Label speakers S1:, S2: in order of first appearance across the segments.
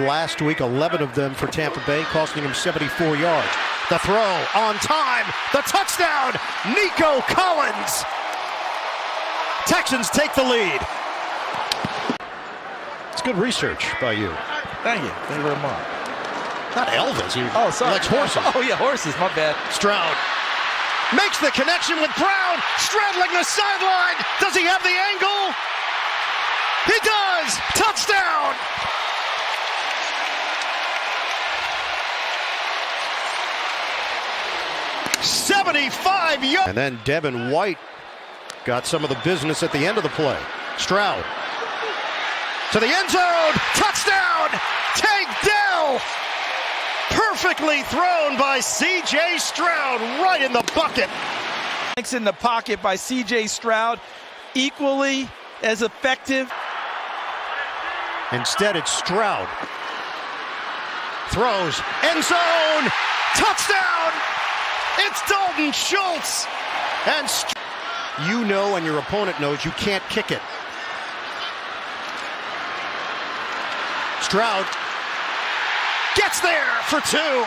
S1: last week, 11 of them for Tampa Bay, costing him 74 yards. The throw on time, the touchdown, Nico Collins. Texans take the lead. It's good research by you.
S2: Thank you. Thank you very much.
S1: Not Elvis.
S2: Oh, sorry.
S1: Likes horses.
S2: Oh, yeah, horses. My bad.
S1: Stroud makes the connection with Brown, straddling the sideline. Does he have the angle? He does. Touchdown. '75 yards. And then Devin White got some of the business at the end of the play. Stroud to the end zone. Touchdown. Tank Dell. Perfectly thrown by C.J. Stroud, right in the bucket.
S2: Thanks in the pocket by C.J. Stroud, equally as effective.
S1: Instead, it's Stroud. Throws, end zone, touchdown! It's Dalton Schultz. And you know and your opponent knows you can't kick it. Stroud gets there for two.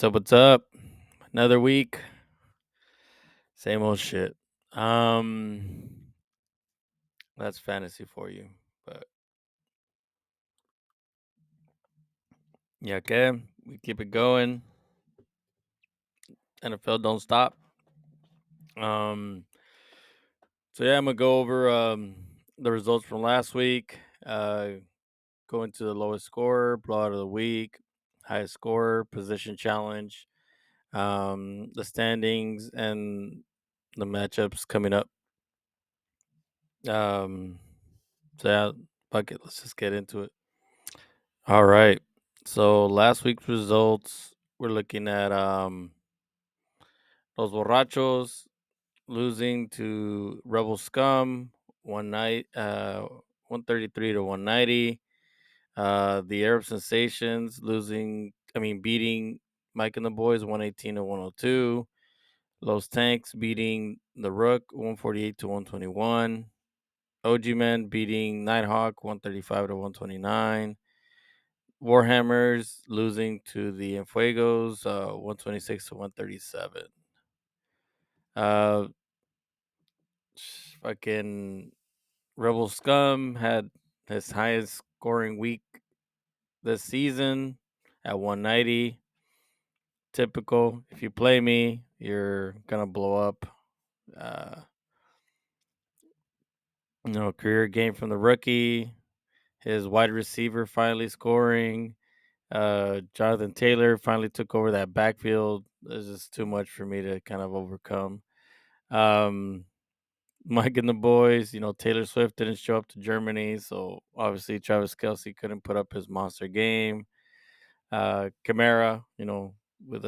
S3: What's up? Another week. Same old shit. That's fantasy for you. But yeah, okay. We keep it going. NFL don't stop. So yeah, I'm gonna go over the results from last week. Go into the lowest scorer, blowout of the week, highest scorer, position challenge, the standings, and the matchups coming up. So yeah, fuck it. Let's just get into it. All right. So last week's results, we're looking at Los Borrachos losing to Rebel Scum 133 to 190. The Arab Sensations beating Mike and the Boys 118 to 102. Los Tanks beating the Rook 148 to 121. OG Men beating Nighthawk 135 to 129. Warhammers losing to the EnFuegos 126 to 137. Fucking Rebel Scum had his highest scoring week this season at 190. Typical. If you play me, you're gonna blow up. Career game from the rookie. His wide receiver finally scoring. Jonathan Taylor finally took over that backfield. It's just too much for me to kind of overcome. Mike and the Boys, Taylor Swift didn't show up to Germany, so obviously Travis Kelce couldn't put up his monster game. Kamara, with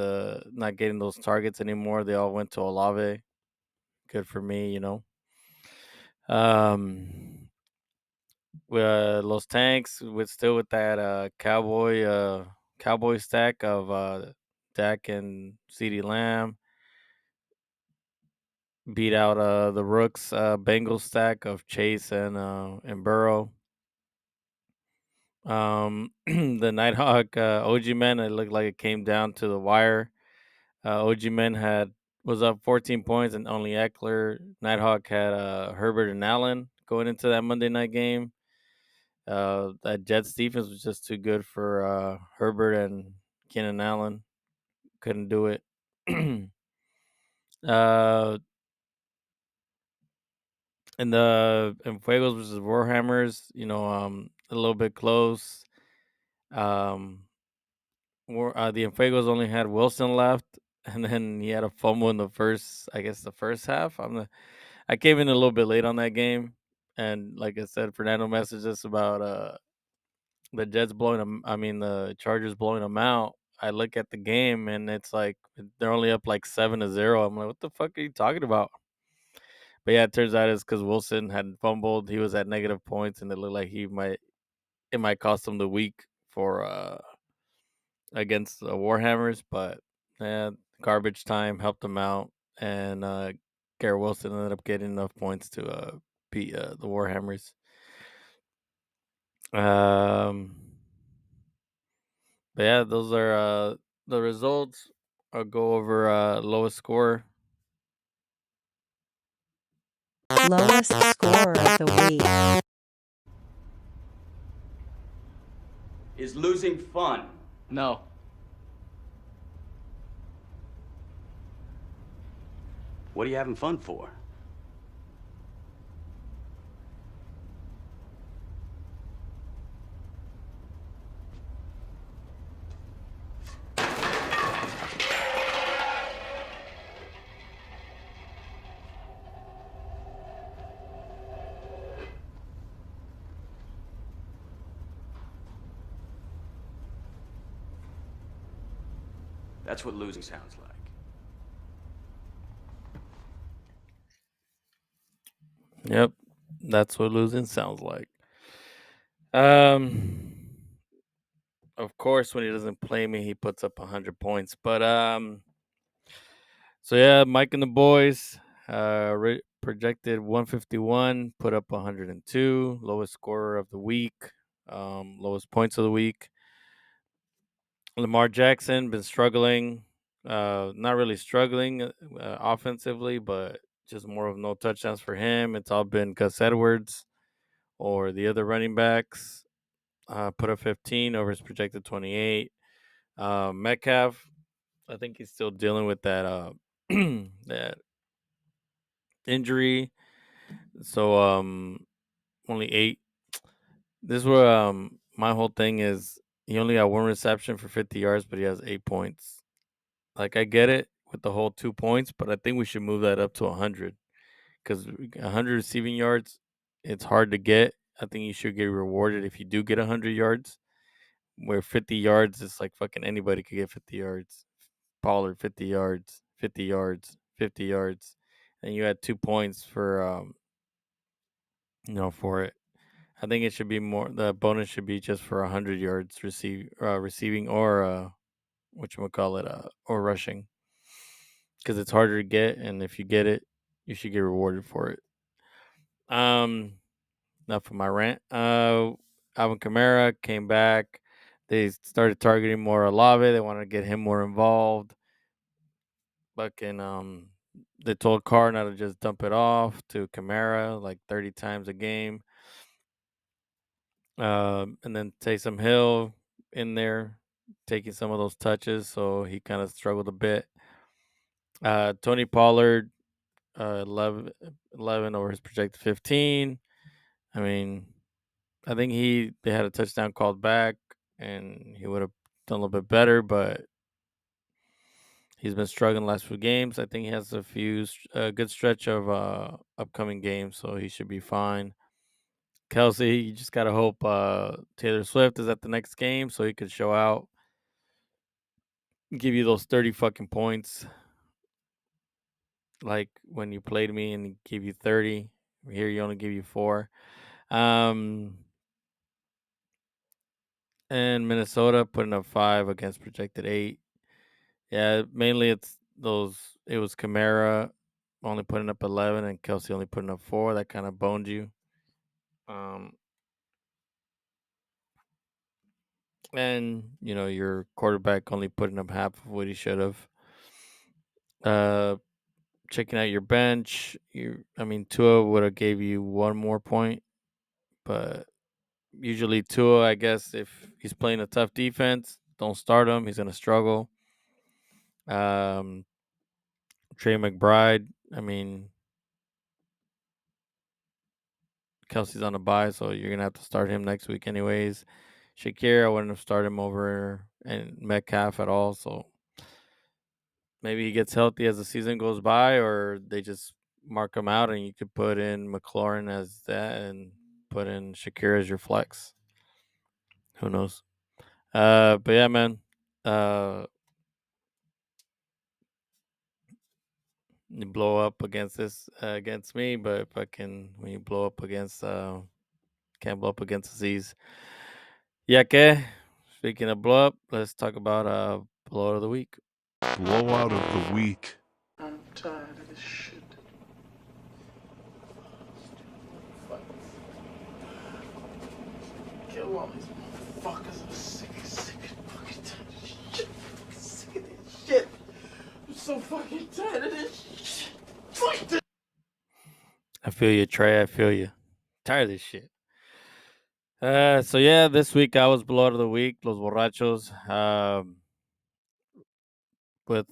S3: not getting those targets anymore, they all went to Olave. Good for me, Los Tanks with that cowboy stack of Dak and CeeDee Lamb. Beat out the Rooks Bengals stack of Chase and Burrow. The Nighthawk OG Men, it looked like it came down to the wire. OG Men was up 14 points and only Eckler. Nighthawk had Herbert and Allen going into that Monday night game. That Jets defense was just too good for Herbert and Keenan Allen. Couldn't do it. And the EnFuegos versus Warhammers, a little bit close. The EnFuegos only had Wilson left, and then he had a fumble in the first half. I came in a little bit late on that game, and like I said, Fernando messaged us about the Jets the Chargers blowing them out. I look at the game, and it's like they're only up like 7-0. I'm like, what the fuck are you talking about? But yeah, it turns out it's because Wilson had fumbled. He was at negative points, and it looked like it might cost him the week for against the Warhammers. But yeah, garbage time helped him out, and Garrett Wilson ended up getting enough points to beat the Warhammers. But yeah, those are the results. I'll go over lowest score.
S4: Lowest score of the week.
S5: Is losing fun?
S6: No.
S5: What are you having fun for? That's what losing sounds like.
S3: Yep, that's what losing sounds like. Of course, when he doesn't play me, he puts up 100 points. But so yeah, Mike and the boys projected 151, put up 102, lowest scorer of the week, lowest points of the week. Lamar Jackson been struggling, not really struggling offensively, but just more of no touchdowns for him. It's all been Gus Edwards or the other running backs. Put up 15 over his projected 28. Metcalf, I think he's still dealing with that that injury. So only 8. This is where my whole thing is he only got 1 reception for 50 yards, but he has 8 points. Like I get it with the whole 2 points, but I think we should move that up to 100 because 100 receiving yards, it's hard to get. I think you should get rewarded if you do get 100 yards. Where 50 yards is like fucking anybody could get 50 yards. Pollard 50 yards, 50 yards, 50 yards, and you had 2 points for for it. I think it should be more. The bonus should be just for 100 yards receiving or or rushing, because it's harder to get, and if you get it, you should get rewarded for it. Enough for my rant. Alvin Kamara came back. They started targeting more Olave. They want to get him more involved. Fucking they told Carr not to just dump it off to Kamara like 30 times a game. And then Taysom Hill in there taking some of those touches, so he kind of struggled a bit. Tony Pollard, 11 over his projected 15. I mean, I think they had a touchdown called back, and he would have done a little bit better, but he's been struggling last few games. I think he has a good stretch of upcoming games, so he should be fine. Kelsey, you just gotta hope Taylor Swift is at the next game so he could show out, give you those 30 fucking points. Like when you played me and he gave you 30. Here you only give you 4. And Minnesota putting up 5 against projected 8. Yeah, mainly it was Kamara only putting up 11 and Kelsey only putting up 4. That kind of boned you. And your quarterback only putting up half of what he should have. Checking out your bench, Tua would have gave you 1 more point, but usually Tua, I guess, if he's playing a tough defense, don't start him. He's gonna struggle. Trey McBride, Kelsey's on a bye, so you're gonna have to start him next week anyways. Shakir, I wouldn't have started him over and Metcalf at all, so maybe he gets healthy as the season goes by, or they just mark him out and you could put in McLaurin as that and put in Shakir as your flex. Who knows? But yeah, man. You blow up against me, but when you blow up against can't blow up against Aziz. Yeah, okay. Speaking of blow up, let's talk about blowout of the week.
S7: Blowout of the week.
S8: I'm tired of this shit.
S6: kill all these motherfuckers. I'm sick of fucking tired of this shit. I'm sick of this shit. I'm so fucking tired of this shit. Fuck this.
S3: I feel you, Trey. I feel you. Tired of this shit. So yeah, this week I was Blowout of the Week, Los Borrachos, with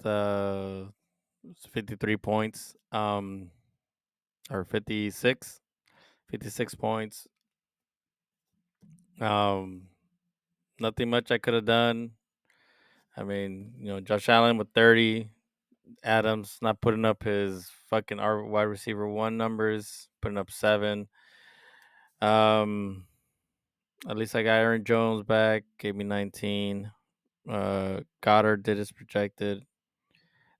S3: 53 points, or 56 points. Nothing much I could have done. I mean, Josh Allen with 30, Adams not putting up his fucking wide receiver 1 numbers, putting up 7. At least I got Aaron Jones back, gave me 19. Goddard did as projected.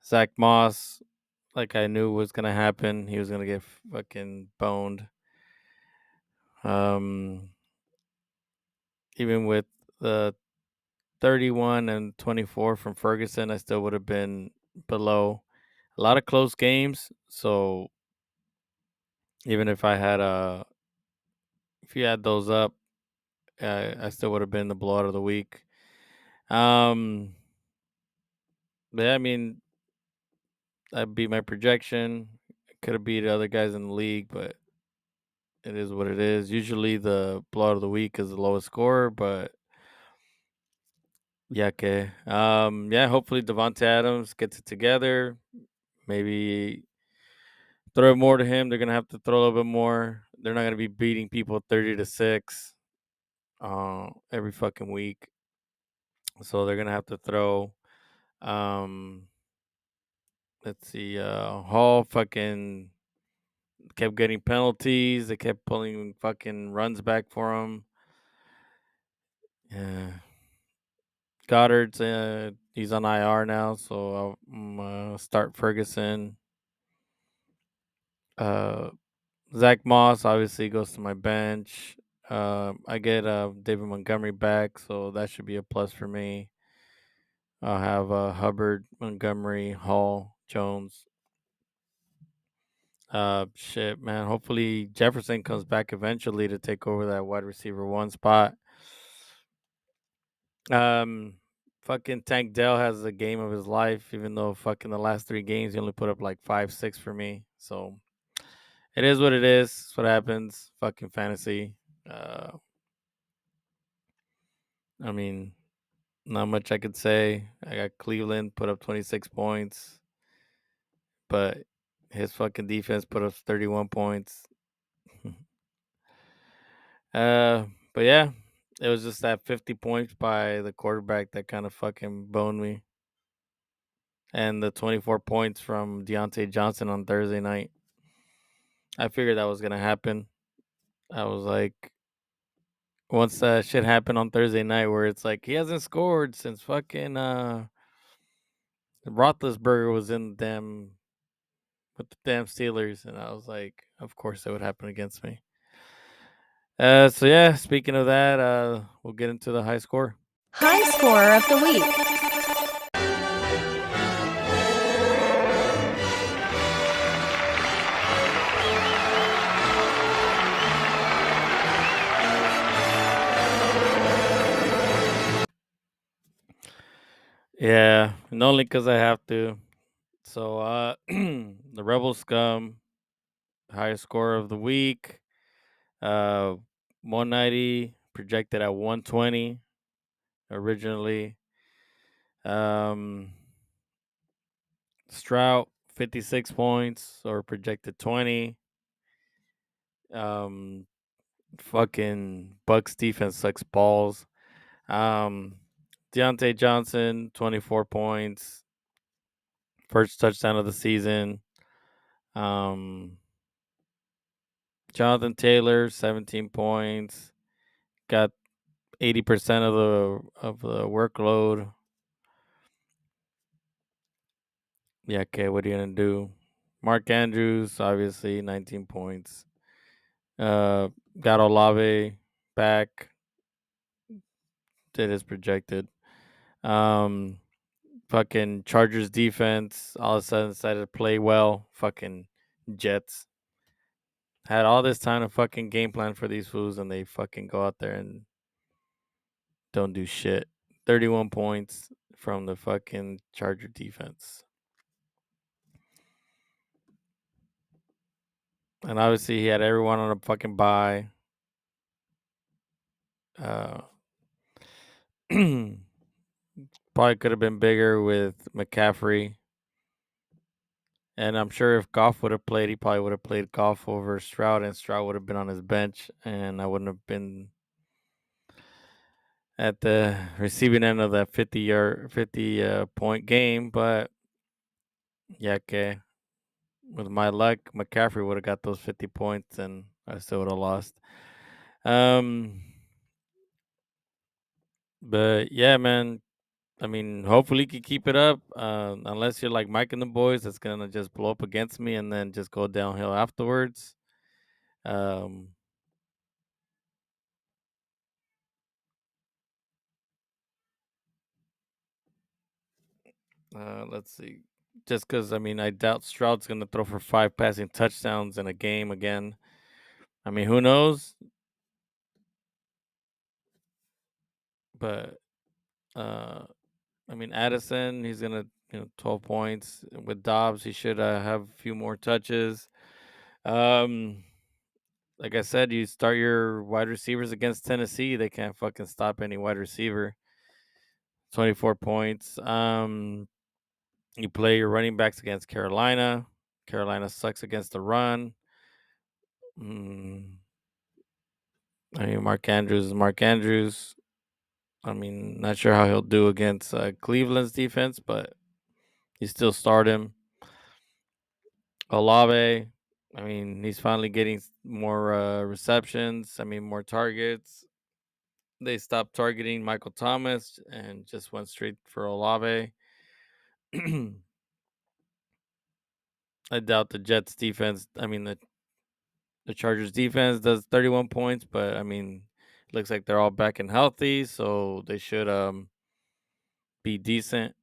S3: Zach Moss, like I knew was gonna happen. He was gonna get fucking boned. Even with the 31 and 24 from Ferguson, I still would have been below. A lot of close games, so even if if you add those up, I still would have been the blowout of the week. But yeah, I mean, I beat my projection. Could have beat other guys in the league, but it is what it is. Usually the blowout of the week is the lowest score, but yeah, okay. Yeah, hopefully Devontae Adams gets it together. Maybe throw more to him. They're gonna have to throw a little bit more. They're not gonna be beating people 30-6 every fucking week. So they're gonna have to throw. Let's see. Hall fucking kept getting penalties. They kept pulling fucking runs back for him. Yeah. Goddard's he's on IR now, so I'll start Ferguson. Zach Moss obviously goes to my bench. I get David Montgomery back, so that should be a plus for me. I'll have Hubbard, Montgomery, Hall, Jones. Shit, man. Hopefully Jefferson comes back eventually to take over that wide receiver 1 spot. Fucking Tank Dell has the game of his life, even though fucking the last 3 games he only put up like 5-6 for me. So it is what it is. It's what happens. Fucking fantasy. I mean, not much I could say. I got Cleveland put up 26 points, but his fucking defense put up 31 points. But yeah, it was just that 50 points by the quarterback that kind of fucking boned me. And the 24 points from Deontay Johnson on Thursday night. I figured that was going to happen. I was like, once that shit happened on Thursday night where it's like, he hasn't scored since fucking Roethlisberger was in them with the damn Steelers. And I was like, of course it would happen against me. So yeah, speaking of that, we'll get into the high score.
S4: High scorer of the week.
S3: Yeah, and only because I have to. So the Rebel Scum, highest score of the week. 190 projected at 120 originally. Strout 56 points or projected 20. Fucking Bucks defense sucks balls. Deontay Johnson 24 points. First touchdown of the season. Jonathan Taylor 17 points. Got 80% of the workload. Yeah, okay, what are you gonna do? Mark Andrews, obviously, 19 points. Got Olave back. Did as projected. Fucking Chargers defense all of a sudden decided to play well. Fucking Jets. Had all this time to fucking game plan for these fools and they fucking go out there and don't do shit. 31 points from the fucking Charger defense. And obviously he had everyone on a fucking bye. Probably could have been bigger with McCaffrey. And I'm sure if Goff would have played, he probably would have played Goff over Stroud, and Stroud would have been on his bench, and I wouldn't have been at the receiving end of that 50 point game. But yeah, okay. With my luck, McCaffrey would have got those 50 points, and I still would have lost. But yeah, man. I mean, hopefully he can keep it up. Unless you're like Mike and the boys, that's gonna just blow up against me and then just go downhill afterwards. Um, let's see. Just because I mean, I doubt Stroud's gonna throw for 5 passing touchdowns in a game again. I mean, who knows? But I mean, Addison, he's gonna 12 points with Dobbs. He should have a few more touches. Um, like I said, you start your wide receivers against Tennessee. They can't fucking stop any wide receiver. 24 points. You play your running backs against Carolina. Carolina sucks against the run. I mean, Mark Andrews is Mark Andrews. I mean, not sure how he'll do against Cleveland's defense, but you still start him. Olave, I mean, he's finally getting more receptions. I mean, more targets. They stopped targeting Michael Thomas and just went straight for Olave. I doubt the Jets defense. I mean, the Chargers defense does 31 points, but I mean, it looks like they're all back and healthy, so they should be decent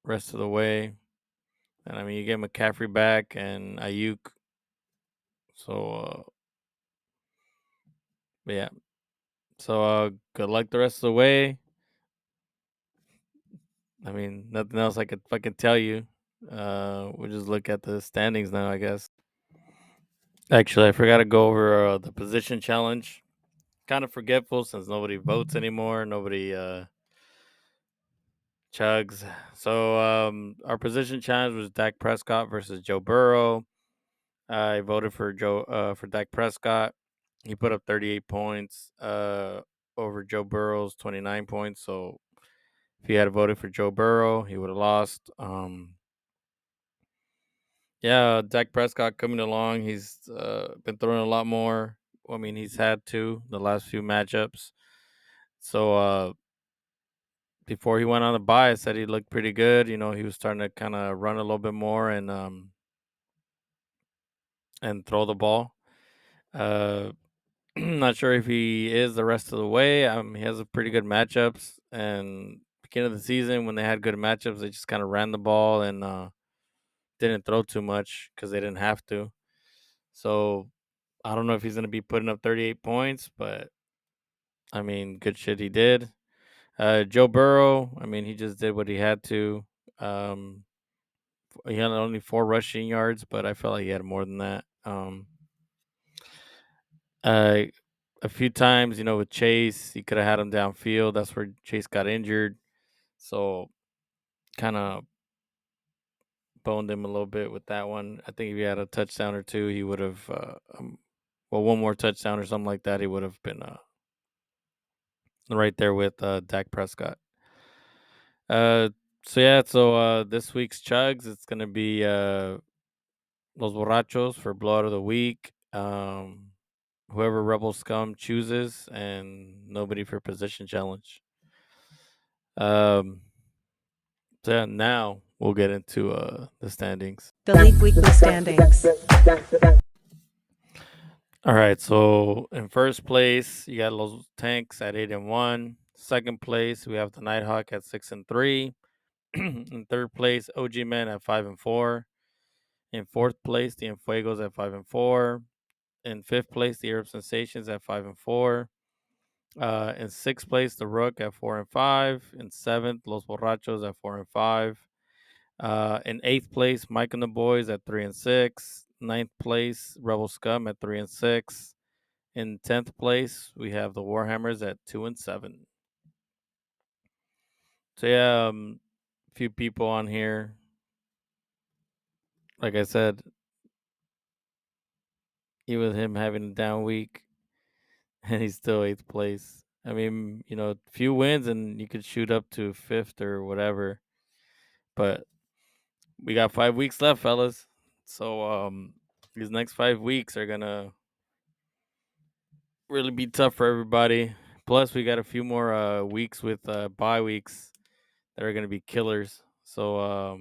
S3: rest of the way. And I mean, you get McCaffrey back and Ayuk. So, but yeah. So, good luck the rest of the way. I mean, nothing else I could fucking tell you. We'll just look at the standings now, I guess. Actually, I forgot to go over the position challenge. Kind of forgetful since nobody votes anymore. Nobody chugs. So, our position challenge was Dak Prescott versus Joe Burrow. I voted for for Dak Prescott. He put up 38 points over Joe Burrow's 29 points. So if he had voted for Joe Burrow, he would have lost. Yeah, Dak Prescott coming along. He's been throwing a lot more. I mean, he's had to the last few matchups. So before he went on the bye, I said he looked pretty good. You know, he was starting to kind of run a little bit more and throw the ball. Not sure if he is the rest of the way. He has a pretty good matchups, and beginning of the season when they had good matchups, they just kind of ran the ball and didn't throw too much because they didn't have to. So I don't know if he's going to be putting up 38 points, but I mean, good shit he did. Joe Burrow, I mean, he just did what he had to. He had only 4 rushing yards, but I felt like he had more than that. A few times, with Chase, he could have had him downfield. That's where Chase got injured. So kind of boned him a little bit with that one. I think if he had a touchdown or two, he would have, one more touchdown or something like that, he would have been right there with Dak Prescott. So this week's chugs, it's gonna be Los Borrachos for Blowout of the Week. Whoever Rebel Scum chooses, and nobody for position challenge. So yeah, now we'll get into the standings.
S4: The league weekly standings.
S3: All right, so in first place, you got Los Tanks at 8-1. Second place, we have the Nighthawk at 6-3. In third place, OG Men at 5-4. In fourth place, the EnFuegos at 5-4. In fifth place, the Arab Sensations at 5-4. In sixth place, the Rook at 4-5. In seventh, Los Borrachos at 4-5. In eighth place, Mike and the Boys at 3-6. Ninth place, Rebel Scum at 3-6. In 10th place, we have the Warhammers at 2-7. So yeah, a few people on here. Like I said, even with him having a down week, and he's still eighth place. I mean, a few wins and you could shoot up to fifth or whatever. But we got 5 weeks left, fellas. So these next 5 weeks are gonna really be tough for everybody. Plus, we got a few more weeks with bye weeks that are gonna be killers. So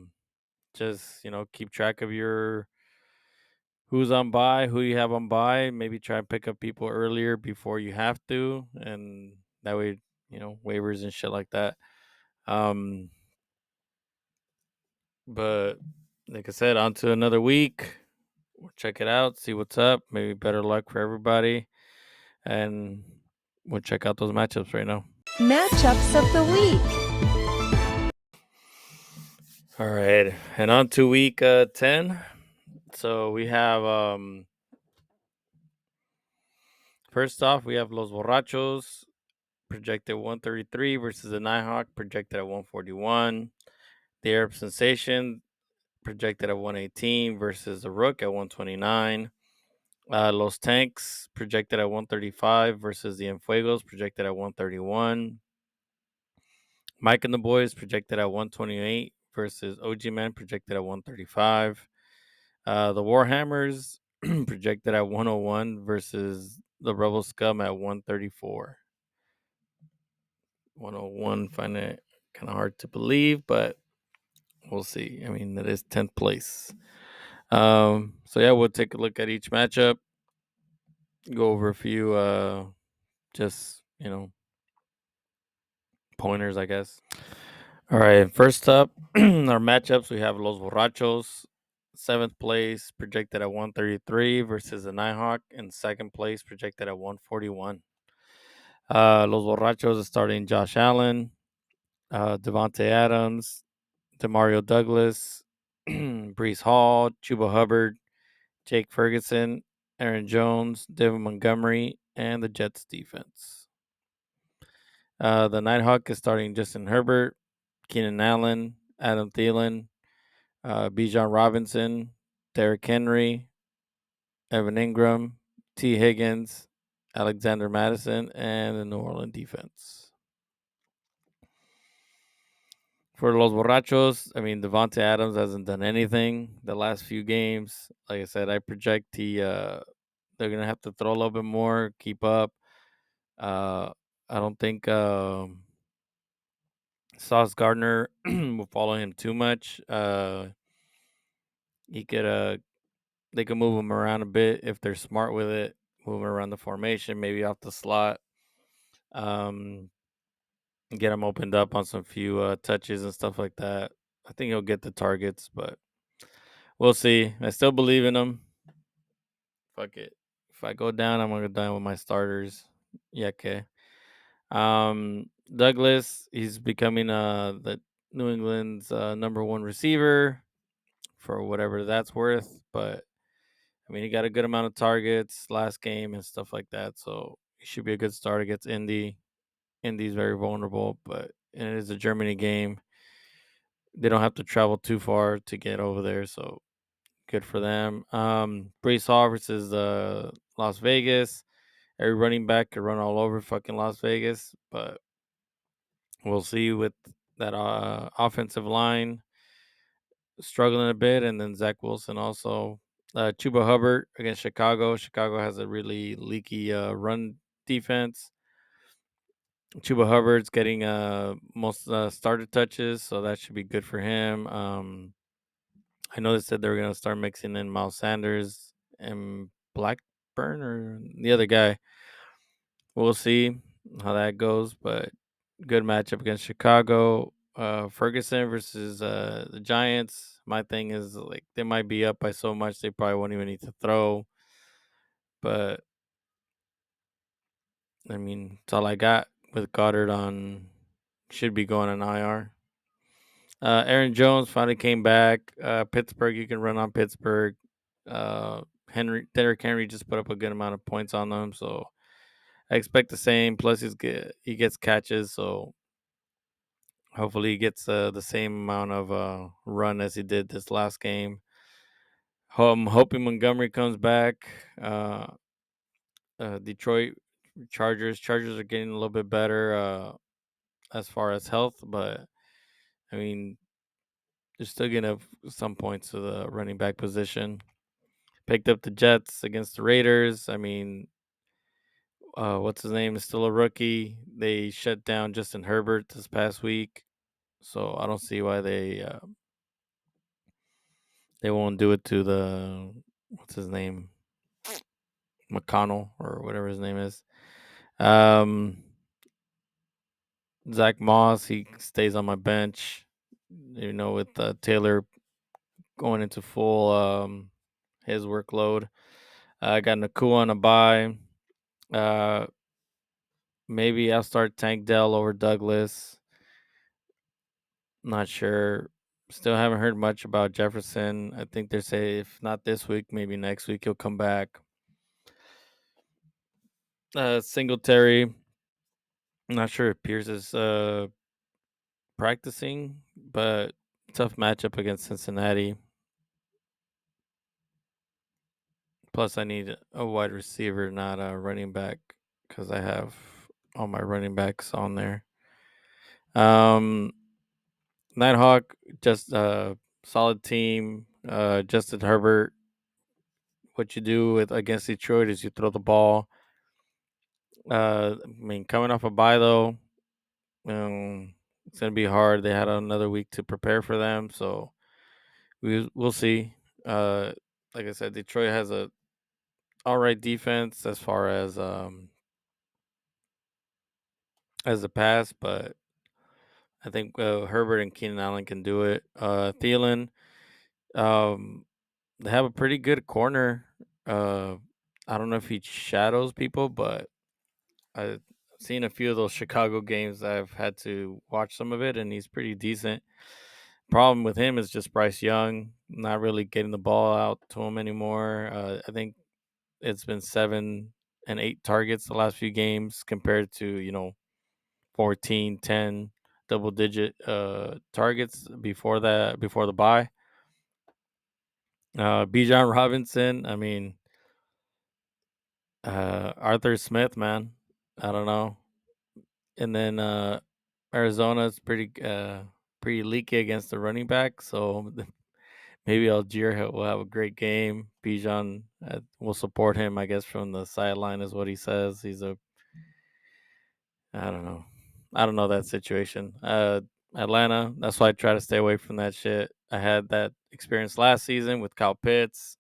S3: just keep track of your who's on bye, who you have on bye. Maybe try and pick up people earlier before you have to, and that way, waivers and shit like that. But like I said, on to another week. We'll check it out, see what's up. Maybe better luck for everybody, and we'll check out those matchups right now.
S4: Matchups of the week.
S3: All right, and on to week 10. So we have first off, we have Los Borrachos projected 133 versus the Nighthawk projected at 141. The Arab Sensation projected at 118 versus the Rook at 129. Los Tanks projected at 135 versus the EnFuegos projected at 131. Mike and the Boys projected at 128 versus OG Man projected at 135. The Warhammers projected at 101 versus the Rebel Scum at 134. 101, find it kind of hard to believe, but we'll see. I mean, that is 10th place. So yeah, we'll take a look at each matchup, go over a few just pointers, I guess. All right, first up, our matchups, we have Los Borrachos, 7th place, projected at 133 versus the Nighthawk, and 2nd place, projected at 141. Los Borrachos is starting Josh Allen, Devontae Adams, Demario Douglas, Brees Hall, Chuba Hubbard, Jake Ferguson, Aaron Jones, David Montgomery, and the Jets defense. The Nighthawk is starting Justin Herbert, Keenan Allen, Adam Thielen, Bijan Robinson, Derrick Henry, Evan Ingram, T. Higgins, Alexander Madison, and the New Orleans defense. For Los Borrachos, I mean, Devontae Adams hasn't done anything the last few games. Like I said, I project they're going to have to throw a little bit more, keep up. I don't think Sauce Gardner will follow him too much. He could they can move him around a bit if they're smart with it, move him around the formation, maybe off the slot. Get him opened up on some few touches and stuff like that. I think he'll get the targets, but we'll see. I still believe in him. Fuck it. If I go down, I'm gonna go down with my starters. Yeah, okay. Douglas, he's becoming the New England's number one receiver for whatever that's worth. But I mean, he got a good amount of targets last game and stuff like that, so he should be a good start against Indy. Indy's very vulnerable, but it is a Germany game. They don't have to travel too far to get over there, so good for them. Brees Hall versus Las Vegas. Every running back could run all over fucking Las Vegas, but we'll see with that offensive line struggling a bit, and then Zach Wilson also. Chuba Hubbard against Chicago. Chicago has a really leaky run defense. Chuba Hubbard's getting most starter touches, so that should be good for him. I know they said they were going to start mixing in Miles Sanders and Blackburn or the other guy. We'll see how that goes, but good matchup against Chicago. Ferguson versus the Giants. My thing is like they might be up by so much they probably won't even need to throw, but I mean, that's all I got with Goddard on. Should be going on IR. Aaron Jones finally came back. Pittsburgh, you can run on Pittsburgh. Derrick Henry just put up a good amount of points on them, so I expect the same. Plus, he gets catches, so hopefully he gets the same amount of run as he did this last game. I'm hoping Montgomery comes back. Detroit Chargers are getting a little bit better as far as health, but I mean, they're still getting up some points to the running back position. Picked up the Jets against the Raiders. I mean, what's his name is still a rookie. They shut down Justin Herbert this past week, so I don't see why they won't do it to the what's his name McConnell or whatever his name is. Um, Zach Moss, he stays on my bench. You know, with Taylor going into full his workload. I got Nakua on a bye. Uh, Maybe I'll start Tank Dell over Douglas. Not sure. Still haven't heard much about Jefferson. I think they say if not this week, maybe next week he'll come back. Singletary. Not sure if Pierce is practicing, but tough matchup against Cincinnati. Plus, I need a wide receiver, not a running back, because I have all my running backs on there. Um, Nighthawk, just a solid team. Justin Herbert, what you do with against Detroit is you throw the ball. I mean, coming off a bye though, it's gonna be hard. They had another week to prepare for them, so we'll see. Uh, like I said, Detroit has a all right defense as the pass, but I think Herbert and Keenan Allen can do it. Thielen, um, they have a pretty good corner. Uh, I don't know if he shadows people, but I've seen a few of those Chicago games. I've had to watch some of it, and he's pretty decent. Problem with him is just Bryce Young not really getting the ball out to him anymore. I think it's been 7 and 8 targets the last few games compared to 14, 10, double digit targets before the bye. Bijan Robinson, I mean, Arthur Smith, man, I don't know. And then Arizona's pretty leaky against the running back, so maybe Algier will have a great game. Bijan will support him, I guess, from the sideline is what he says. I don't know. I don't know that situation. Atlanta, that's why I try to stay away from that shit. I had that experience last season with Kyle Pitts.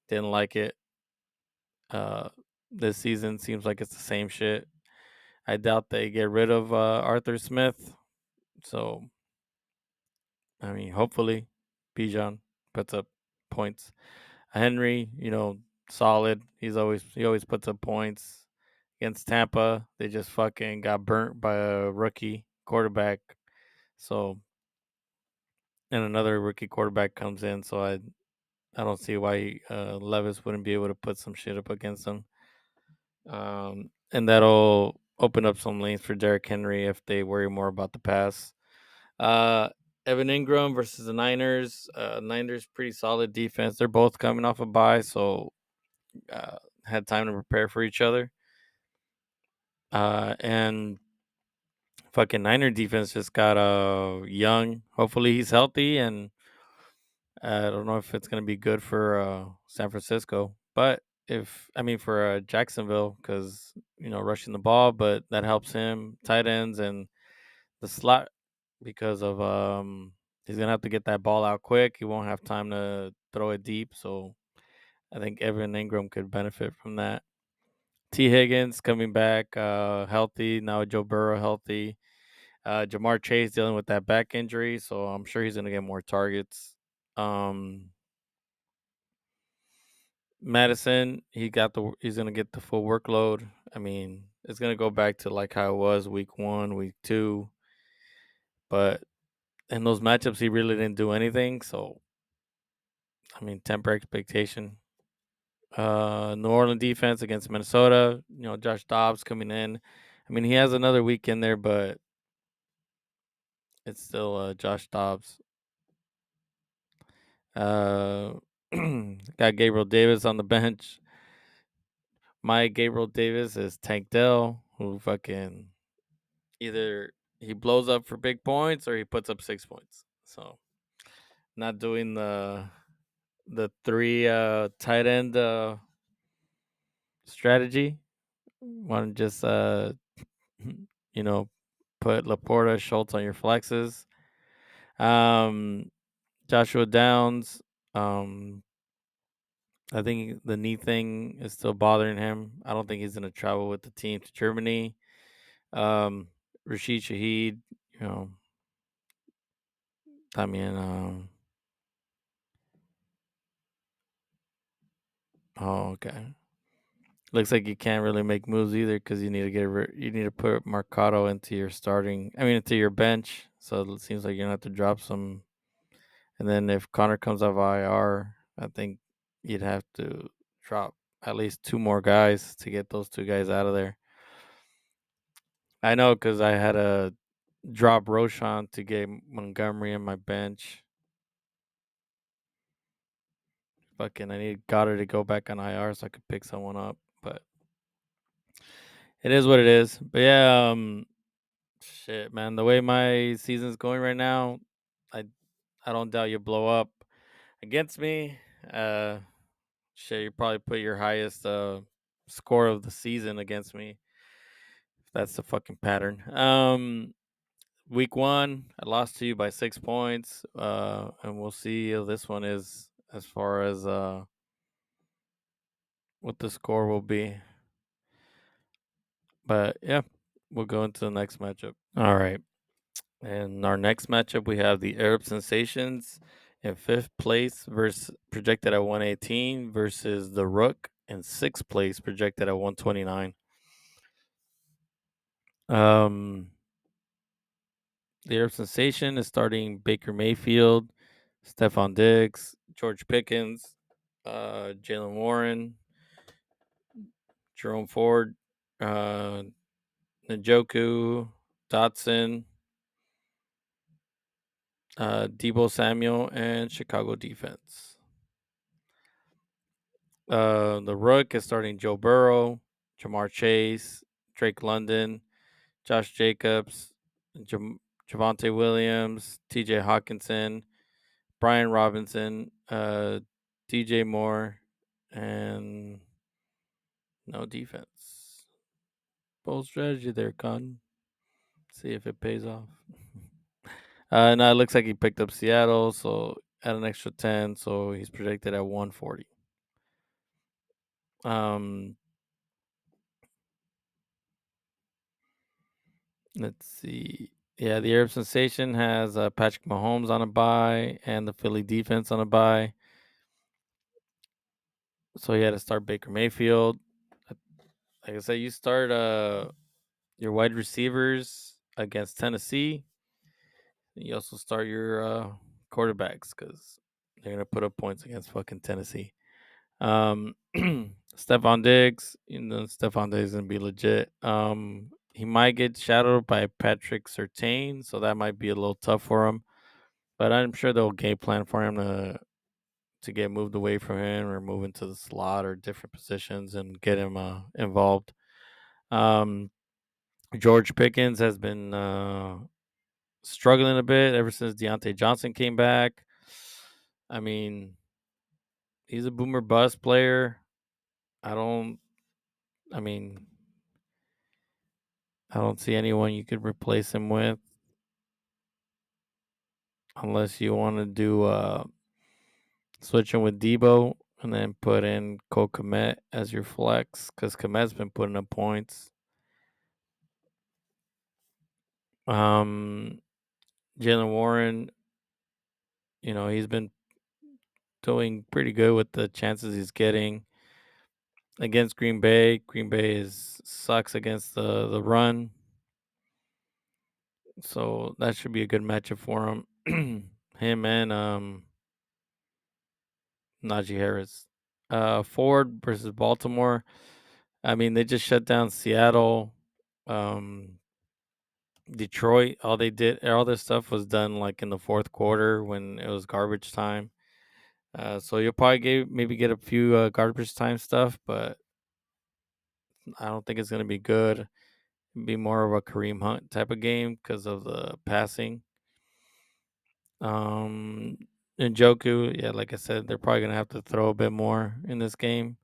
S3: Didn't like it. Uh, this season seems like it's the same shit. I doubt they get rid of Arthur Smith. So, I mean, hopefully, Bijan puts up points. Henry, solid. He always puts up points. Against Tampa, they just fucking got burnt by a rookie quarterback. So, and another rookie quarterback comes in, so I don't see why Levis wouldn't be able to put some shit up against him. And that'll open up some lanes for Derrick Henry if they worry more about the pass. Uh, Evan Ingram versus the Niners. Niners pretty solid defense. They're both coming off a bye, so had time to prepare for each other. And fucking Niner defense just got young. Hopefully he's healthy, and I don't know if it's gonna be good for San Francisco, but for Jacksonville, because rushing the ball, but that helps him. Tight ends and the slot because of he's gonna have to get that ball out quick. He won't have time to throw it deep, so I think Evan Ingram could benefit from that. T. Higgins coming back healthy now. Joe Burrow healthy. Jamar Chase dealing with that back injury, so I'm sure he's gonna get more targets. Um, Madison, he's gonna get the full workload. I mean, it's gonna go back to like how it was week 1, week 2, but in those matchups he really didn't do anything. So I mean, temper expectation. New Orleans defense against Minnesota. Josh Dobbs coming in. I mean, he has another week in there, but it's still Josh Dobbs. Got Gabriel Davis on the bench. My Gabriel Davis is Tank Dell, who fucking either he blows up for big points or he puts up 6 points. So not doing the 3 tight end strategy. Want to just you know put Laporta, Schultz on your flexes. Joshua Downs. I think the knee thing is still bothering him. I don't think he's going to travel with the team to Germany. Rashid Shaheed, you know, I mean, oh, okay. Looks like you can't really make moves either because you need to you need to put Mercado into your into your bench. So it seems like you're gonna have to drop some. And then if Connor comes off IR, I think you'd have to drop at least 2 more guys to get those 2 guys out of there. I know because I had to drop Roshan to get Montgomery in my bench. Fucking, I need Goddard to go back on IR so I could pick someone up, but it is what it is. But yeah, shit, man, the way my season's going right now, I I don't doubt you blow up against me. Uh, shit, you probably put your highest score of the season against me. If that's the fucking pattern. Week 1, I lost to you by 6 points. And we'll see how this one is as far as what the score will be. But yeah, we'll go into the next matchup. All right. And our next matchup, we have the Arab Sensations in 5th place versus projected at 118 versus the Rook in 6th place projected at 129. The Arab Sensation is starting Baker Mayfield, Stephon Diggs, George Pickens, Jalen Warren, Jerome Ford, Njoku, Dotson, Debo Samuel, and Chicago defense. The Rook is starting Joe Burrow, Jamar Chase, Drake London, Josh Jacobs, Javonte Williams, TJ Hawkinson, Brian Robinson, DJ Moore, and no defense. Bold strategy there, Con. See if it pays off. No, it looks like he picked up Seattle, so at an extra 10, so he's projected at 140. Let's see. Yeah, the Arab Sensation has Patrick Mahomes on a bye and the Philly defense on a bye. So he had to start Baker Mayfield. Like I said, you start your wide receivers against Tennessee. You also start your quarterbacks because they're gonna put up points against fucking Tennessee. Stephon Diggs, Stephon Diggs is gonna be legit. He might get shadowed by Patrick Surtain, so that might be a little tough for him. But I'm sure they'll game plan for him to get moved away from him or move into the slot or different positions and get him involved. George Pickens has been struggling a bit ever since Deontay Johnson came back. I mean, he's a boomer bust player. I don't. I mean, I don't see anyone you could replace him with, unless you want to do switch him with Debo and then put in Cole Kmet as your flex because Kmet's been putting up points. Jalen Warren, he's been doing pretty good with the chances he's getting. against Green Bay. Green Bay sucks against the run, so that should be a good matchup for him. Him and Najee Harris. Ford versus Baltimore. I mean, they just shut down Seattle, Detroit. All this stuff was done like in the fourth quarter when it was garbage time. So you'll probably maybe get a few garbage time stuff, but I don't think it's gonna be good. Be more of a Kareem Hunt type of game because of the passing. Um, Njoku, yeah, like I said, they're probably gonna have to throw a bit more in this game.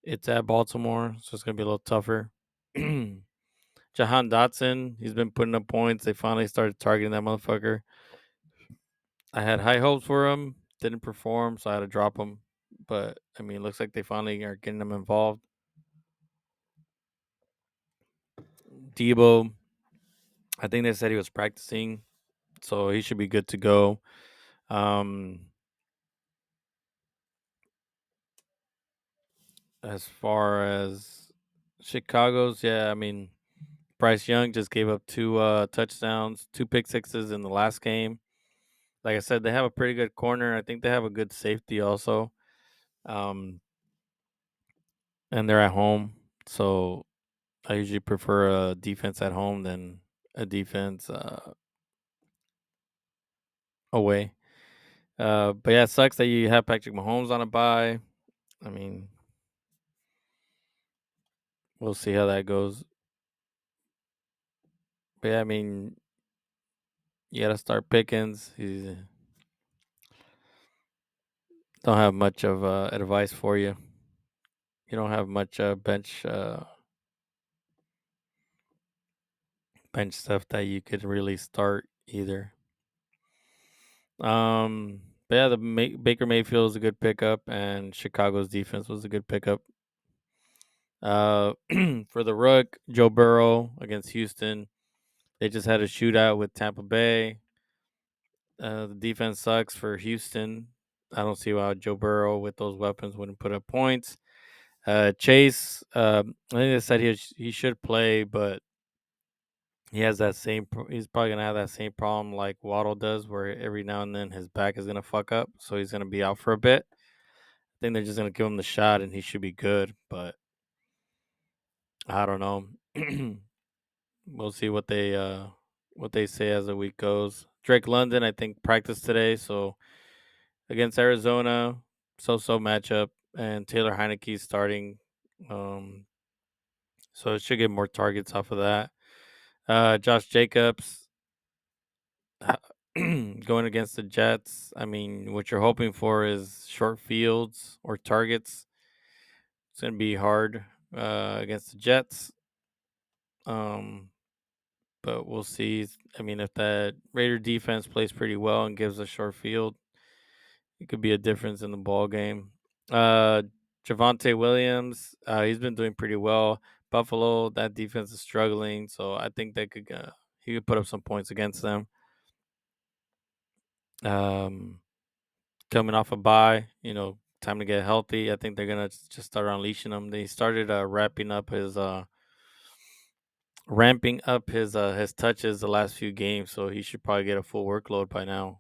S3: It's at Baltimore, so it's gonna be a little tougher. Jahan Dotson, he's been putting up points. They finally started targeting that motherfucker. I had high hopes for him, didn't perform, so I had to drop him. But I mean, it looks like they finally are getting him involved. Debo, I think they said he was practicing, so he should be good to go. As far as Chicago's, yeah, I mean, Bryce Young just gave up two touchdowns, two pick sixes in the last game. Like I said, they have a pretty good corner. I think they have a good safety also. Um, and they're at home, so I usually prefer a defense at home than a defense away. But yeah, it sucks that you have Patrick Mahomes on a bye. I mean, we'll see how that goes. But yeah, I mean, you got to start Pickens. He's don't have much of advice for you. You don't have much bench stuff that you could really start either. But yeah, Baker Mayfield is a good pickup, and Chicago's defense was a good pickup. For the Rook, Joe Burrow against Houston. They just had a shootout with Tampa Bay. The defense sucks for Houston. I don't see why Joe Burrow with those weapons wouldn't put up points. Chase, I think they said he should play, but he has that same. He's probably gonna have that same problem like Waddle does, where every now and then his back is gonna fuck up, so he's gonna be out for a bit. I think they're just gonna give him the shot, and he should be good. But I don't know. We'll see what they say as the week goes. Drake London, I think, practiced today, so against Arizona, so matchup, and Taylor Heineke's starting. Um, so it should get more targets off of that. Josh Jacobs going against the Jets. I mean, what you're hoping for is short fields or targets. It's going to be hard against the Jets. But we'll see. I mean, if that Raider defense plays pretty well and gives a short field, it could be a difference in the ball game. Javonte Williams, he's been doing pretty well. Buffalo, that defense is struggling, so I think he could put up some points against them. Coming off a bye, time to get healthy. I think they're gonna just start unleashing him. They started ramping up his touches the last few games, so he should probably get a full workload by now.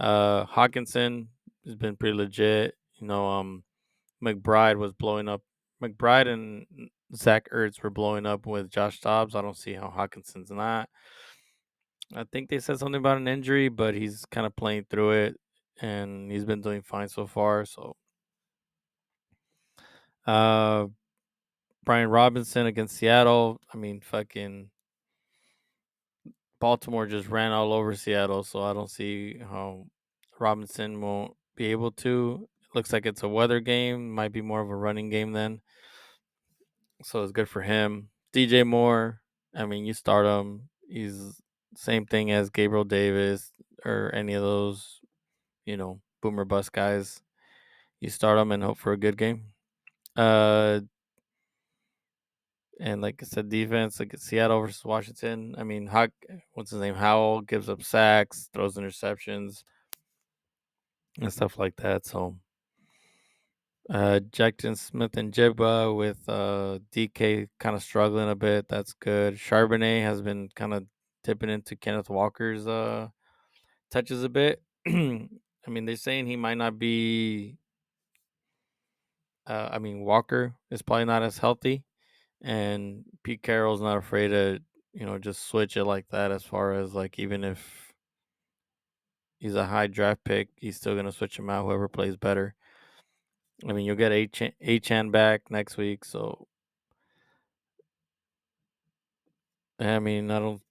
S3: Hawkinson has been pretty legit. McBride was blowing up. McBride and Zach Ertz were blowing up with Josh Dobbs. I don't see how Hawkinson's not. I think they said something about an injury, but he's kind of playing through it, and he's been doing fine so far. So, Brian Robinson against Seattle. I mean, fucking Baltimore just ran all over Seattle, so I don't see how Robinson won't be able to. Looks like it's a weather game. Might be more of a running game then. So it's good for him. DJ Moore, I mean, you start him. He's same thing as Gabriel Davis or any of those, boomer bust guys. You start them and hope for a good game. And like I said, defense, like Seattle versus Washington. I mean, what's his name? Howell gives up sacks, throws interceptions, and stuff like that. So Jackson Smith and Jibba with DK kind of struggling a bit. That's good. Charbonnet has been kind of tipping into Kenneth Walker's touches a bit. I mean, they're saying he might not be. I mean, Walker is probably not as healthy, and Pete Carroll's not afraid to just switch it like that. As far as like even if he's a high draft pick, he's still gonna switch him out. Whoever plays better. I mean, you'll get Achan back next week, so I mean, I don't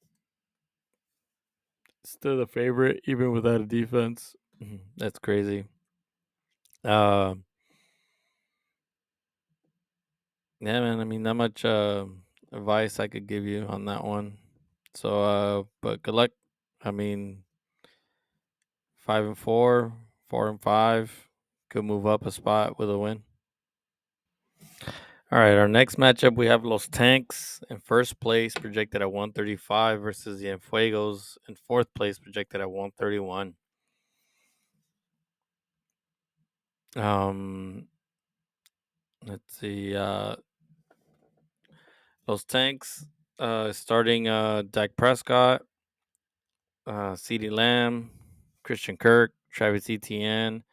S3: still the favorite even without a defense. That's crazy. Uh, yeah, man. I mean, not much advice I could give you on that one. So, but good luck. I mean, 5-4, 4-5 could move up a spot with a win. All right, our next matchup we have Los Tanks in first place, projected at 135, versus the EnFuegos in fourth place, projected at 131. Let's see. Los Tanks starting Dak Prescott, CeeDee Lamb, Christian Kirk, Travis Etienne,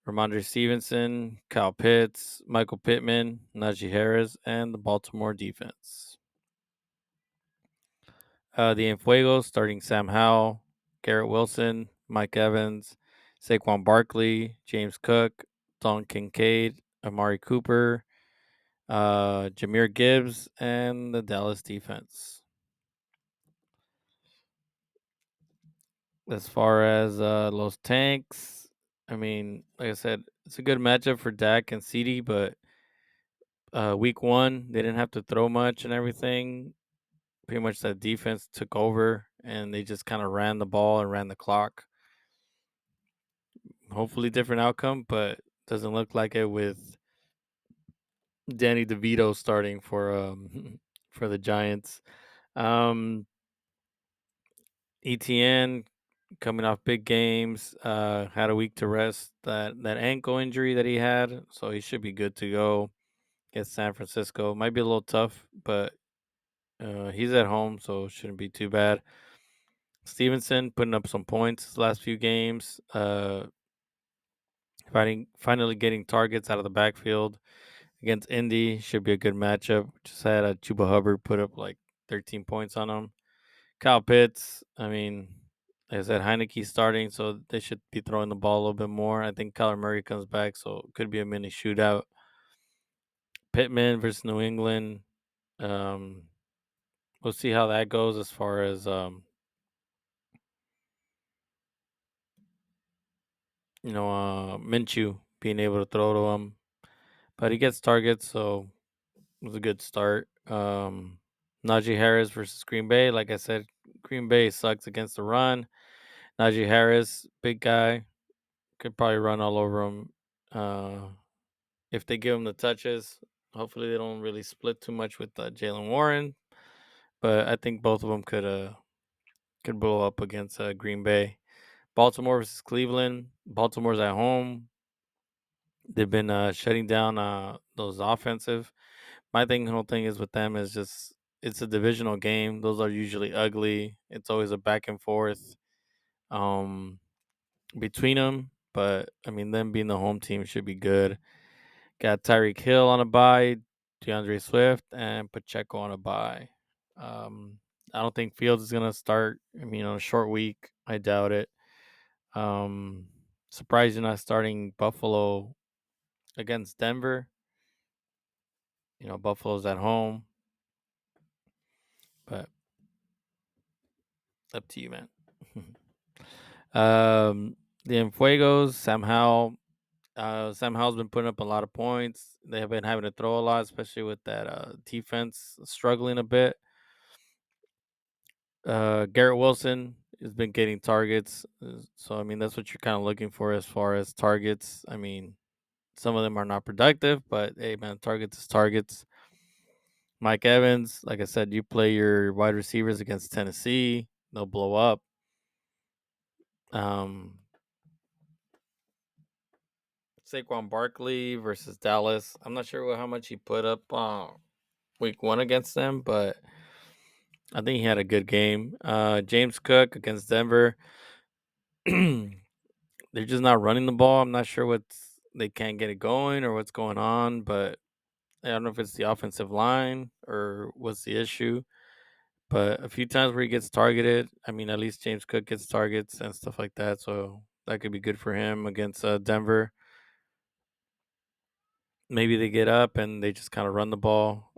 S3: Ramondre Stevenson, Kyle Pitts, Michael Pittman, Najee Harris, and the Baltimore defense. The EnFuegos starting Sam Howell, Garrett Wilson, Mike Evans, Saquon Barkley, James Cook, Don Kincaid, Amari Cooper, Jameer Gibbs, and the Dallas defense. As far as Los Tanks, I mean, like I said, it's a good matchup for Dak and CeeDee, but week one, they didn't have to throw much and everything. Pretty much that defense took over, and they just kind of ran the ball and ran the clock. Hopefully, different outcome, but doesn't look like it with Danny DeVito starting for for the Giants. ETN coming off big games, had a week to rest that ankle injury that he had, so he should be good to go against San Francisco. Might be a little tough, but he's at home, so it shouldn't be too bad. Stevenson putting up some points his last few games, finally getting targets out of the backfield against Indy. Should be a good matchup. Just had a Chuba Hubbard put up like 13 points on him. Kyle Pitts, I mean, like I said, Heineke's starting, so they should be throwing the ball a little bit more. I think Kyler Murray comes back, so it could be a mini shootout. Pittman versus New England. We'll see how that goes as far as Minshew being able to throw to him, but he gets targets, so it was a good start. Najee Harris versus Green Bay. Like I said, Green Bay sucks against the run. Najee Harris, big guy, could probably run all over him. If they give him the touches, hopefully they don't really split too much with Jalen Warren. But I think both of them could blow up against Green Bay. Baltimore versus Cleveland. Baltimore's at home. They've been shutting down those offensive. My whole thing is with them is just it's a divisional game. Those are usually ugly. It's always a back and forth between them. But I mean, them being the home team should be good. Got Tyreek Hill on a bye, DeAndre Swift, and Pacheco on a bye. I don't think Fields is gonna start. I mean, on a short week, I doubt it. Surprised you're not starting Buffalo against Denver. Buffalo's at home, but up to you, man. The EnFuegos, Sam Howell. Sam Howell's been putting up a lot of points. They have been having to throw a lot, especially with that defense struggling a bit. Garrett Wilson has been getting targets, so I mean that's what you're kind of looking for as far as targets. I mean, some of them are not productive, but hey, man, targets is targets. Mike Evans, like I said, you play your wide receivers against Tennessee, they'll blow up. Saquon Barkley versus Dallas. I'm not sure how much he put up week 1 against them, but I think he had a good game. James Cook against Denver. They're just not running the ball. I'm not sure they can't get it going or what's going on, but I don't know if it's the offensive line or what's the issue. But a few times where he gets targeted, I mean, at least James Cook gets targets and stuff like that. So that could be good for him against Denver. Maybe they get up and they just kind of run the ball.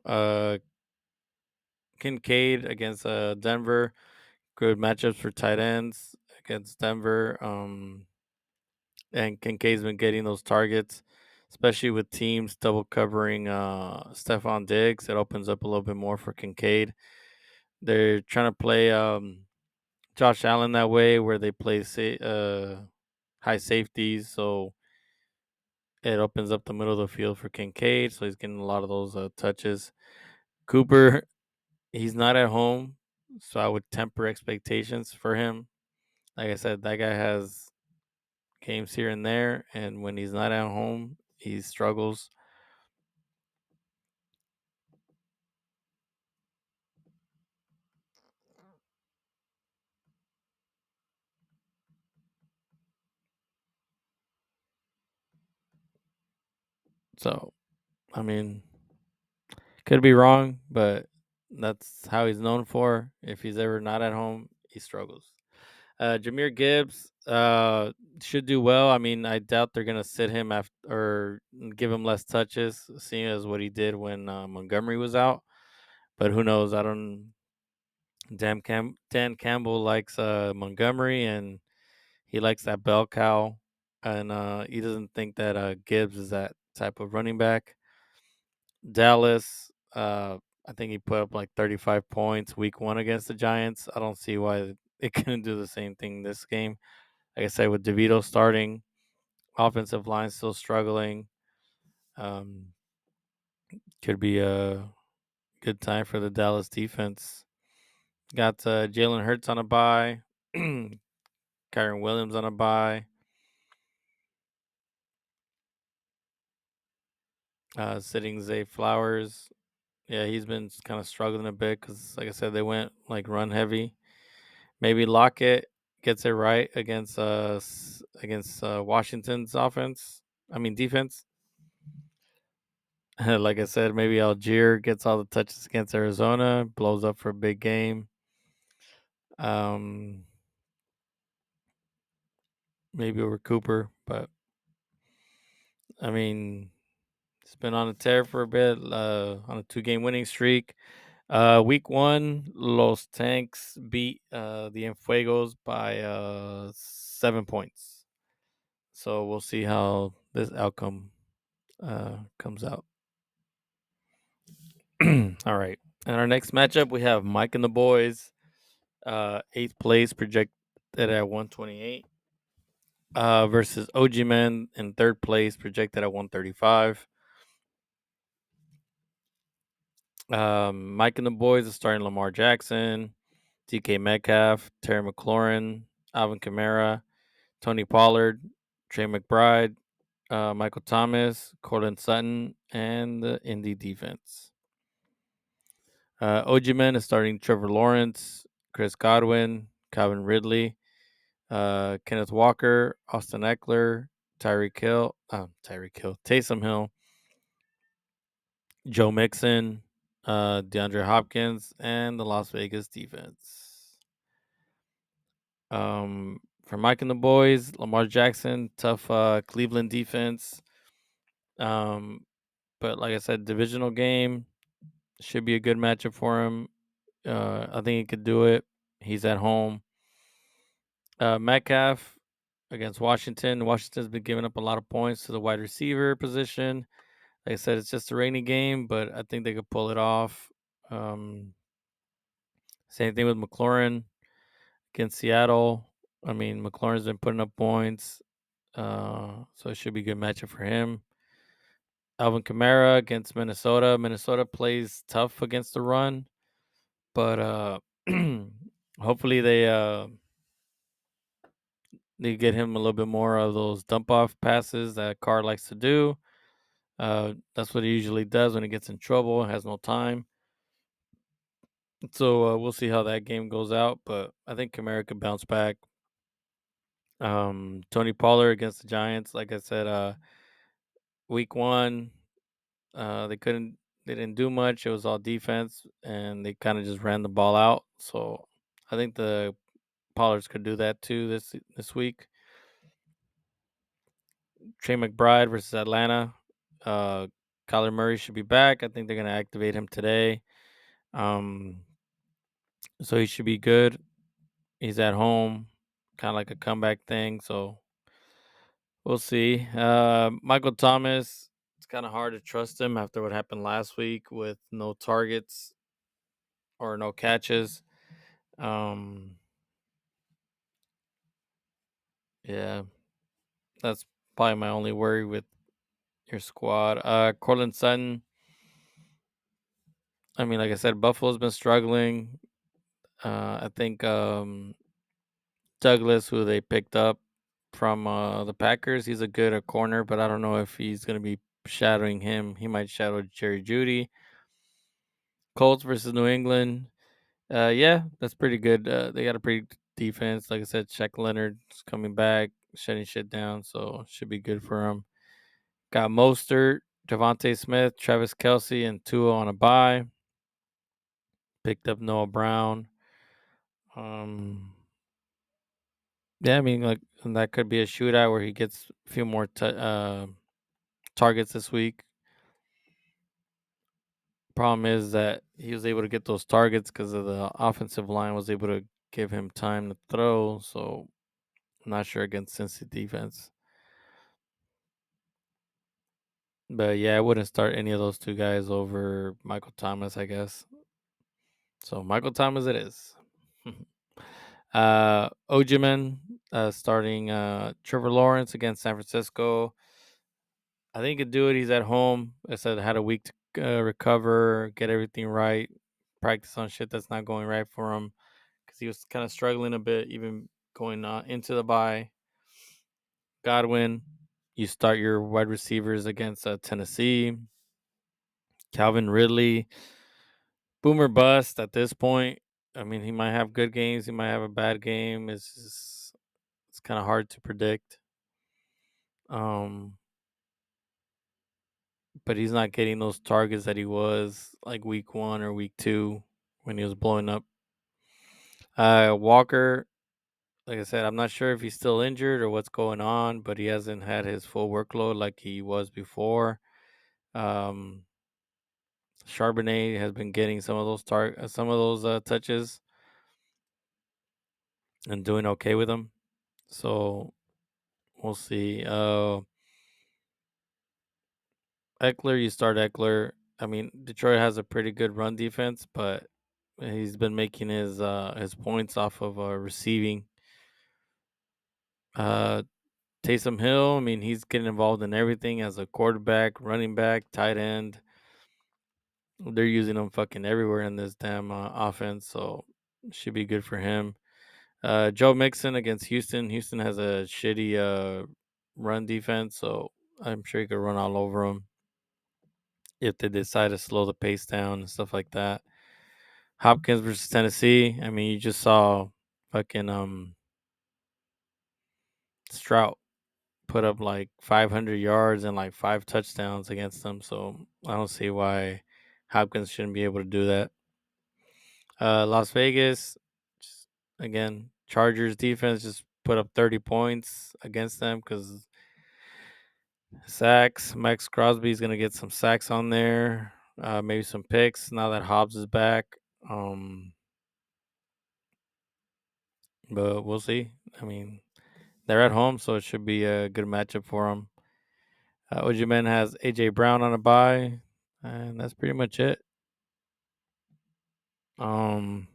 S3: Kincaid against Denver. Good matchups for tight ends against Denver. And Kincaid's been getting those targets, especially with teams double covering Stephon Diggs. It opens up a little bit more for Kincaid. They're trying to play Josh Allen that way, where they play high safeties, so it opens up the middle of the field for Kincaid. So he's getting a lot of those touches. Cooper, he's not at home, so I would temper expectations for him. Like I said, that guy has games here and there, and when he's not at home, he struggles. So, I mean, could be wrong, but that's how he's known for. If he's ever not at home, he struggles. Jameer Gibbs should do well. I mean, I doubt they're gonna sit him after or give him less touches, seeing as what he did when Montgomery was out. But who knows? I don't. Dan Campbell likes Montgomery, and he likes that bell cow, and he doesn't think that Gibbs is that type of running back. Dallas, I think he put up like 35 points week 1 against the Giants. I don't see why it couldn't do the same thing this game. Like I said, with DeVito starting, offensive line still struggling. Um, could be a good time for the Dallas defense. Got Jalen Hurts on a bye, Kyron Williams on a bye. Sitting Zay Flowers. Yeah, he's been kind of struggling a bit because, like I said, they went like run heavy. Maybe Lockett gets it right against Washington's offense. I mean defense. Like I said, maybe Algier gets all the touches against Arizona, blows up for a big game. Um, maybe over Cooper, but I mean, it's been on a tear for a bit, on a 2-game winning streak. Week 1, Los Tanks beat the EnFuegos by 7 points. So we'll see how this outcome comes out. All right. In our next matchup, we have Mike and the boys. 8th place projected at 128. Versus OG Men in 3rd place projected at 135. Mike and the boys are starting Lamar Jackson, DK Metcalf, Terry McLaurin, Alvin Kamara, Tony Pollard, Trey McBride, Michael Thomas, Cortland Sutton, and the Indy defense. OG Men is starting Trevor Lawrence, Chris Godwin, Calvin Ridley, Kenneth Walker, Austin Eckler, Taysom Hill, Joe Mixon, DeAndre Hopkins, and the Las Vegas defense. For Mike and the boys, Lamar Jackson, tough Cleveland defense. But like I said, divisional game should be a good matchup for him. I think he could do it. He's at home. Metcalf against Washington. Washington's been giving up a lot of points to the wide receiver position. Like I said, it's just a rainy game, but I think they could pull it off. Same thing with McLaurin against Seattle. I mean, McLaurin's been putting up points, so it should be a good matchup for him. Alvin Kamara against Minnesota. Minnesota plays tough against the run, but hopefully They get him a little bit more of those dump off passes that Carr likes to do. That's what he usually does when he gets in trouble, has no time. So we'll see how that game goes out. But I think Kamara could bounce back. Tony Pollard against the Giants, like I said, week one, they didn't do much. It was all defense, and they kind of just ran the ball out. So I think the Pollards could do that too this week. Trey McBride versus Atlanta. Kyler Murray should be back. I think they're gonna activate him today. Um, so he should be good. He's at home, kind of like a comeback thing. So we'll see. Michael Thomas. It's kind of hard to trust him after what happened last week with no targets or no catches. Um, yeah, that's probably my only worry with your squad. Cortland Sutton. I mean, like I said, Buffalo's been struggling. I think Douglas, who they picked up from the Packers, he's a good corner, but I don't know if he's going to be shadowing him. He might shadow Jerry Jeudy. Colts versus New England. Yeah, that's pretty good. They got a pretty good defense. Like I said, Shaq Leonard's coming back, shutting shit down, so should be good for him. Got Mostert, Devontae Smith, Travis Kelsey, and Tua on a bye. Picked up Noah Brown. Yeah, I mean, like and that could be a shootout where he gets a few more targets this week. Problem is that he was able to get those targets because of the offensive line was able to give him time to throw. So I'm not sure against Cincy defense. But yeah, I wouldn't start any of those two guys over Michael Thomas, I guess. So Michael Thomas it is. Ojiman starting Trevor Lawrence against San Francisco. I think he could do it. He's at home. I said had a week to recover, get everything right, practice on shit that's not going right for him because he was kind of struggling a bit, even going into the bye. Godwin, you start your wide receivers against Tennessee. Calvin Ridley, boomer bust at this point. I mean, he might have good games, he might have a bad game. It's kind of hard to predict. Um, but he's not getting those targets that he was like week 1 or week 2 when he was blowing up. Walker, like I said, I'm not sure if he's still injured or what's going on, but he hasn't had his full workload like he was before. Um, Charbonnet has been getting some of those touches and doing okay with them. So we'll see. Eckler, you start Eckler. I mean, Detroit has a pretty good run defense, but he's been making his points off of receiving. Taysom Hill, I mean, he's getting involved in everything as a quarterback, running back, tight end. They're using him fucking everywhere in this damn offense, so should be good for him. Joe Mixon against Houston. Houston has a shitty run defense, so I'm sure he could run all over them if they decide to slow the pace down and stuff like that. Hopkins versus Tennessee. I mean, you just saw fucking Stroud put up like 500 yards and like 5 touchdowns against them, so I don't see why Hopkins shouldn't be able to do that. Las Vegas, again, Chargers defense just put up 30 points against them because sacks. Max Crosby's going to get some sacks on there, maybe some picks now that Hobbs is back. But we'll see. I mean, they're at home, so it should be a good matchup for them. Ojiman has A.J. Brown on a bye, and that's pretty much it. Um,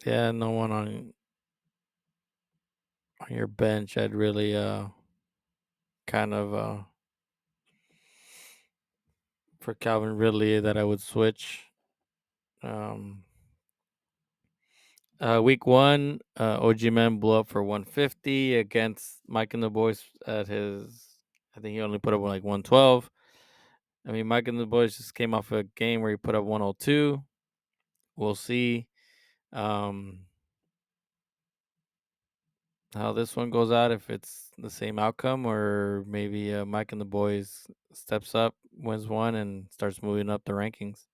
S3: yeah, no one on your bench. I'd really kind of for Calvin Ridley that I would switch. Week 1, OG Man blew up for 150 against Mike and the Boys at his. I think he only put up like 112. I mean, Mike and the Boys just came off a game where he put up 102. We'll see how this one goes out, if it's the same outcome, or maybe Mike and the Boys steps up, wins one, and starts moving up the rankings.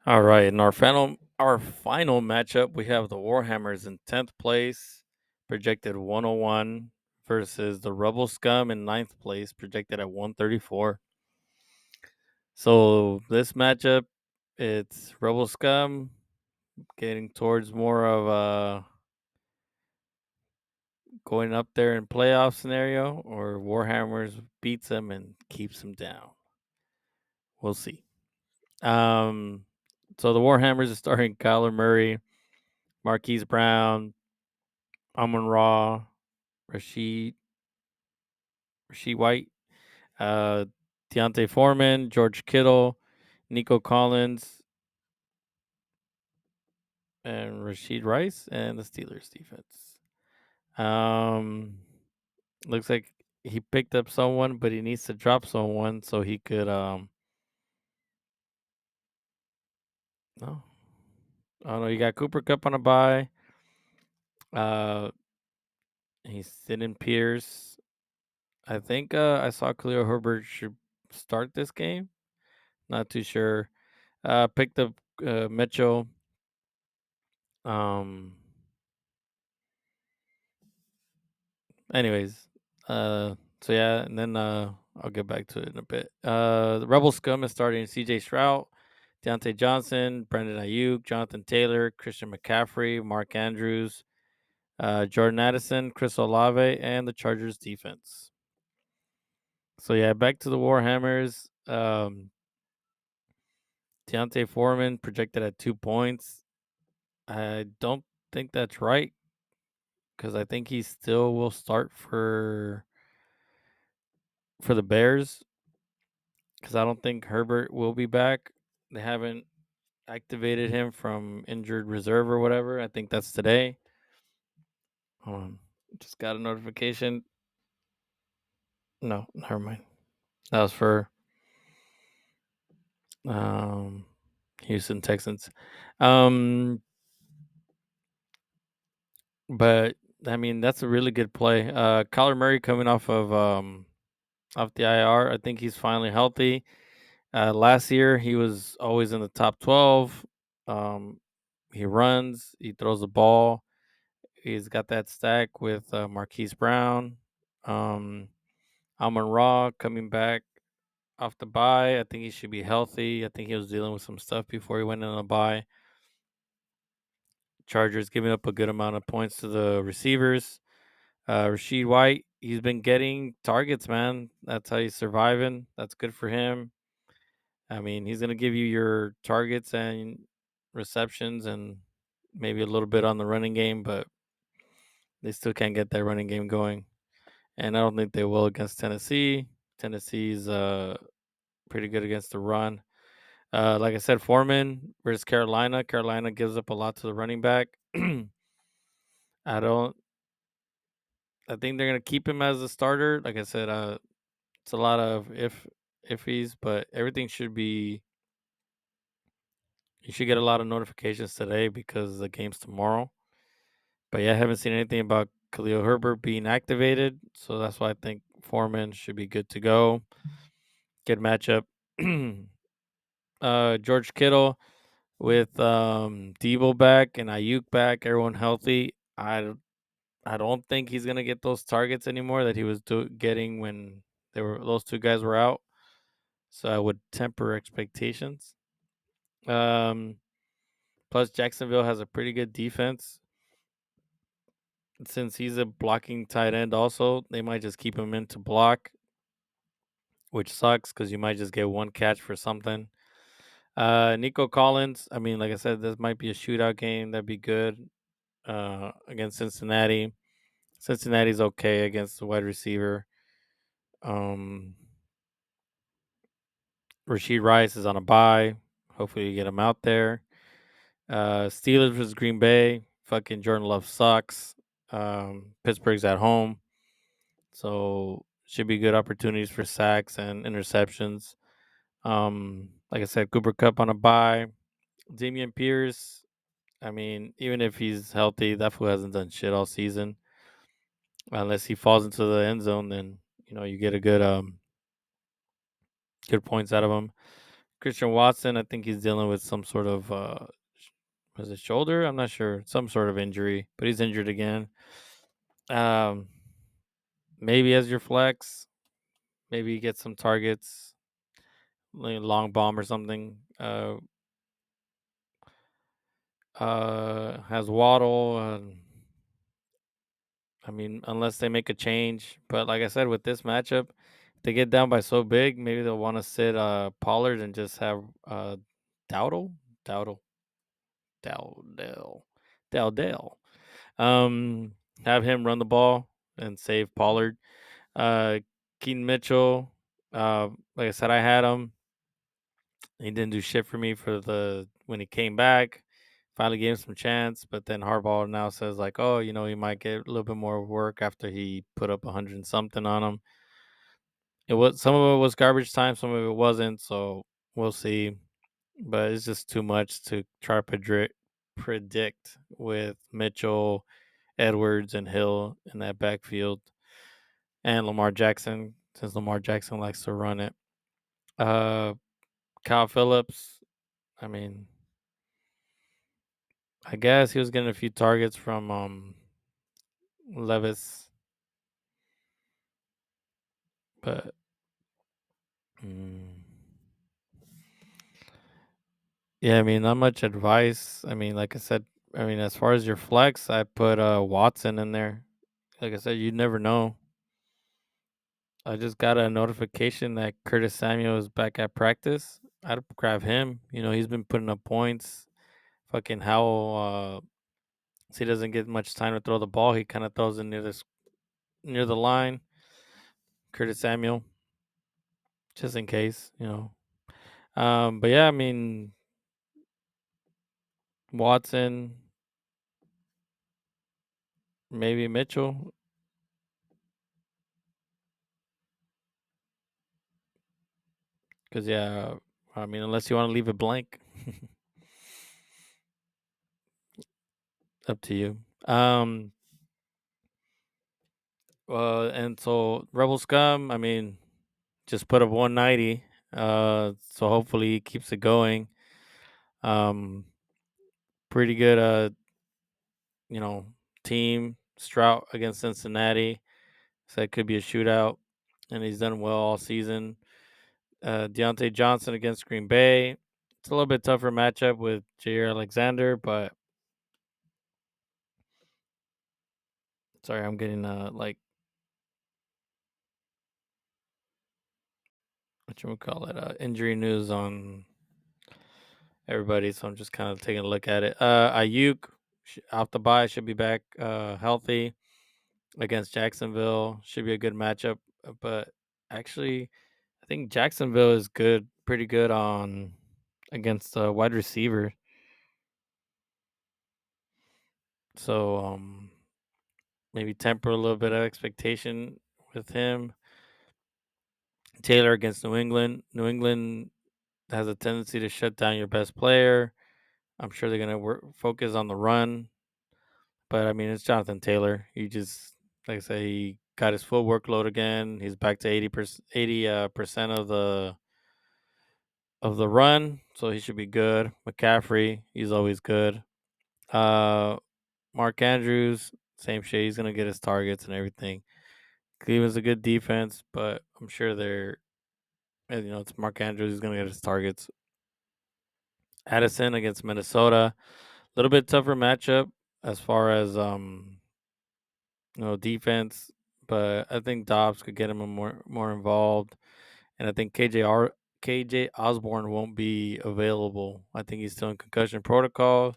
S3: All right, in our final matchup, we have the Warhammers in 10th place, projected 101, versus the Rebel Scum in 9th place, projected at 134. So this matchup, it's Rebel Scum getting towards more of a going up there in playoff scenario, or Warhammers beats them and keeps them down. We'll see. So the Warhammers is starting Kyler Murray, Marquise Brown, Amon Ra, Rashid White, Deontay Foreman, George Kittle, Nico Collins, and Rashid Rice, and the Steelers defense. Looks like he picked up someone, but he needs to drop someone so he could no. Oh no, you got Cooper Cup on a bye. He's sitting Pierce. I think I saw Khalil Herbert should start this game. Not too sure. Picked up Mitchell. Anyways, so yeah, and then I'll get back to it in a bit. The Rebel Scum is starting CJ Stroud, Deontay Johnson, Brendan Ayuk, Jonathan Taylor, Christian McCaffrey, Mark Andrews, Jordan Addison, Chris Olave, and the Chargers defense. So yeah, back to the Warhammers. Deontay Foreman projected at 2 points. I don't think that's right, because I think he still will start for the Bears, because I don't think Herbert will be back. They haven't activated him from injured reserve or whatever. I think that's today. Just got a notification. No, never mind. That was for Houston Texans. But I mean, that's a really good play. Kyler Murray coming off the IR. I think he's finally healthy. Last year he was always in the top 12. He runs, he throws the ball. He's got that stack with Marquise Brown. Amon Ra coming back off the bye. I think he should be healthy. I think he was dealing with some stuff before he went on the bye. Chargers giving up a good amount of points to the receivers. Rashid White, he's been getting targets, man. That's how he's surviving. That's good for him. I mean, he's going to give you your targets and receptions and maybe a little bit on the running game, but they still can't get that running game going. And I don't think they will against Tennessee. Tennessee's pretty good against the run. Like I said, Foreman versus Carolina. Carolina gives up a lot to the running back. I think they're gonna keep him as a starter. Like I said, it's a lot of ifs, but everything should be. You should get a lot of notifications today because the game's tomorrow. But yeah, I haven't seen anything about Khalil Herbert being activated, so that's why I think Foreman should be good to go. Good matchup. George Kittle with Debo back and Ayuk back, everyone healthy. I don't think he's gonna get those targets anymore that he was getting when those two guys were out. So I would temper expectations. Plus Jacksonville has a pretty good defense. Since he's a blocking tight end, also they might just keep him in to block, which sucks because you might just get one catch for something. Nico Collins, I mean, like I said, this might be a shootout game. That'd be good against Cincinnati. Cincinnati's okay against the wide receiver. Rashid Rice is on a bye. Hopefully you get him out there. Steelers versus Green Bay. Fucking Jordan Love sucks. Pittsburgh's at home. So should be good opportunities for sacks and interceptions. Like I said, Cooper Cup on a bye. Damian Pierce, I mean, even if he's healthy, that fool hasn't done shit all season. Unless he falls into the end zone, then you get a good points out of him. Christian Watson, I think he's dealing with some sort of was it shoulder? I'm not sure, some sort of injury, but he's injured again. Um, maybe as your flex, maybe you get some targets, like a long bomb or something. Has Waddle. I mean, unless they make a change, but like I said, with this matchup, if they get down by so big, maybe they'll want to sit Pollard and just have Dowdle, Dowdle, Dowdell, Dowdell. Um, have him run the ball and save Pollard. Keaton Mitchell. Like I said, I had him. He didn't do shit for me when he came back. Finally gave him some chance, but then Harbaugh now says like, oh, he might get a little bit more work after he put up 100 and something on him. Some of it was garbage time, some of it wasn't. So we'll see. But it's just too much to try to predict with Mitchell, Edwards, and Hill in that backfield, and Lamar Jackson, since Lamar Jackson likes to run it. Kyle Phillips, I mean, I guess he was getting a few targets from Levis, but yeah, I mean, not much advice. I mean, like I said, as far as your flex, I put Watson in there. Like I said, you never know. I just got a notification that Curtis Samuel is back at practice. I'd grab him. He's been putting up points. Fucking Howell, he doesn't get much time to throw the ball. He kind of throws it near the line. Curtis Samuel, just in case. But yeah, I mean, Watson, maybe Mitchell. Because, yeah, I mean, unless you want to leave it blank, up to you. And so Rebel Scum, I mean, just put up 190. So hopefully he keeps it going. Pretty good, team. Stroud against Cincinnati. So it could be a shootout. And he's done well all season. Deontay Johnson against Green Bay. It's a little bit tougher matchup with Jair Alexander, but sorry, I'm getting what you call it, injury news on everybody, so I'm just kind of taking a look at it. Ayuk off the bye should be back healthy against Jacksonville. Should be a good matchup, but actually, I think Jacksonville is pretty good against wide receiver. So maybe temper a little bit of expectation with him. Taylor against New England. New England has a tendency to shut down your best player. I'm sure they're going to focus on the run. But, I mean, it's Jonathan Taylor. He just, like I say, he got his full workload again. He's back to 80% of the run, so he should be good. McCaffrey, he's always good. Mark Andrews, same shit. He's going to get his targets and everything. Cleveland's a good defense, but I'm sure it's Mark Andrews. He's going to get his targets. Addison against Minnesota. A little bit tougher matchup as far as defense, but I think Dobbs could get him more involved, and I think KJ Osborne won't be available. I think he's still in concussion protocol,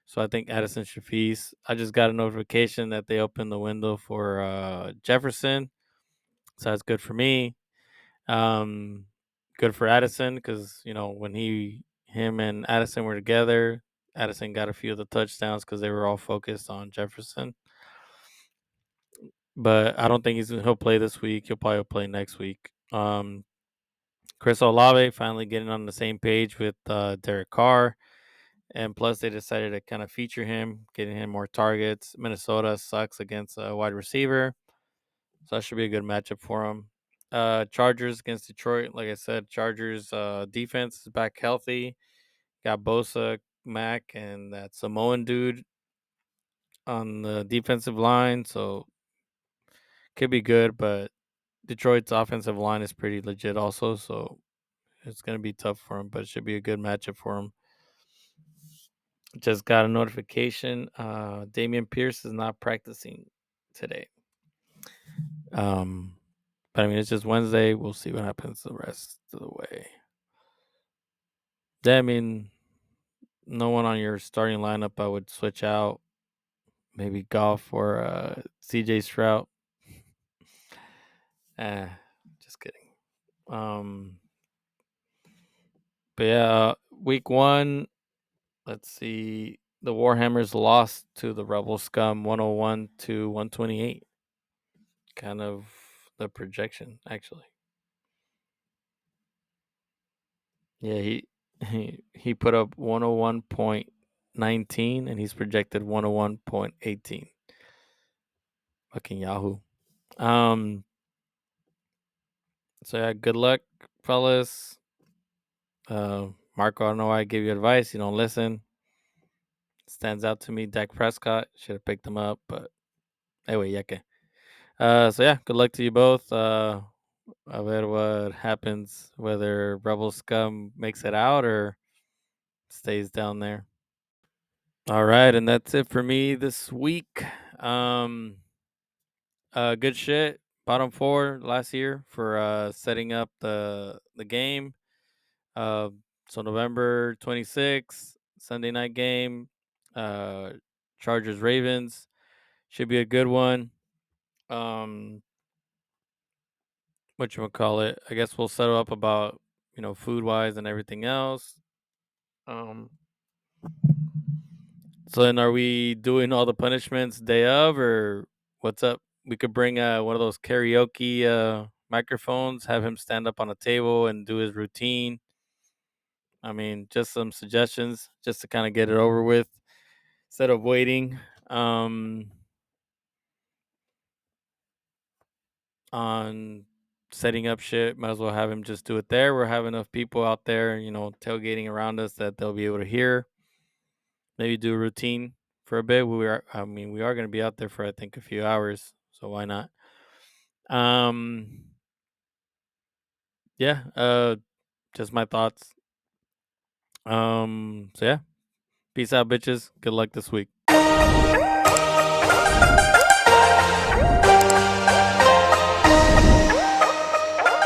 S3: so I think Addison should feast. I just got a notification that they opened the window for Jefferson, so that's good for me. Good for Addison because when he him and Addison were together. Addison got a few of the touchdowns because they were all focused on Jefferson. But I don't think he'll play this week. He'll probably play next week. Chris Olave finally getting on the same page with Derek Carr. And plus, they decided to kind of feature him, getting him more targets. Minnesota sucks against a wide receiver. So that should be a good matchup for him. Chargers against Detroit. Like I said, Chargers defense is back healthy. Got Bosa, Mack, and that Samoan dude on the defensive line. So could be good, but Detroit's offensive line is pretty legit also. So it's going to be tough for him, but it should be a good matchup for him. Just got a notification. Damian Pierce is not practicing today. But I mean, it's just Wednesday. We'll see what happens the rest of the way. Yeah, I mean, no one on your starting lineup I would switch out. Maybe Goff or CJ Stroud. Just kidding. But yeah, week 1. Let's see. The Warhammers lost to the Rebel Scum 101-128. Kind of the projection, actually. Yeah, he put up 101.19 and he's projected 101.18. Fucking Yahoo. So yeah, good luck, fellas. Marco, I don't know why I give you advice. You don't listen. Stands out to me. Dak Prescott should have picked him up, but anyway, yeke. So yeah, good luck to you both. A ver what happens, whether Rebel Scum makes it out or stays down there. All right, and that's it for me this week. Good shit. Bottom 4 last year for setting up the game. So November 26th, Sunday night game. Chargers Ravens should be a good one. Whatchamacallit, I guess we'll settle up about, food wise and everything else. So then are we doing all the punishments day of, or what's up? We could bring one of those karaoke microphones, have him stand up on a table and do his routine. I mean, just some suggestions just to kind of get it over with instead of waiting. On setting up shit, might as well have him just do it there. We'll have enough people out there, tailgating around us that they'll be able to hear. Maybe do a routine for a bit. We are going to be out there for I think a few hours, so why not? Yeah, just my thoughts. So yeah, peace out, bitches. Good luck this week.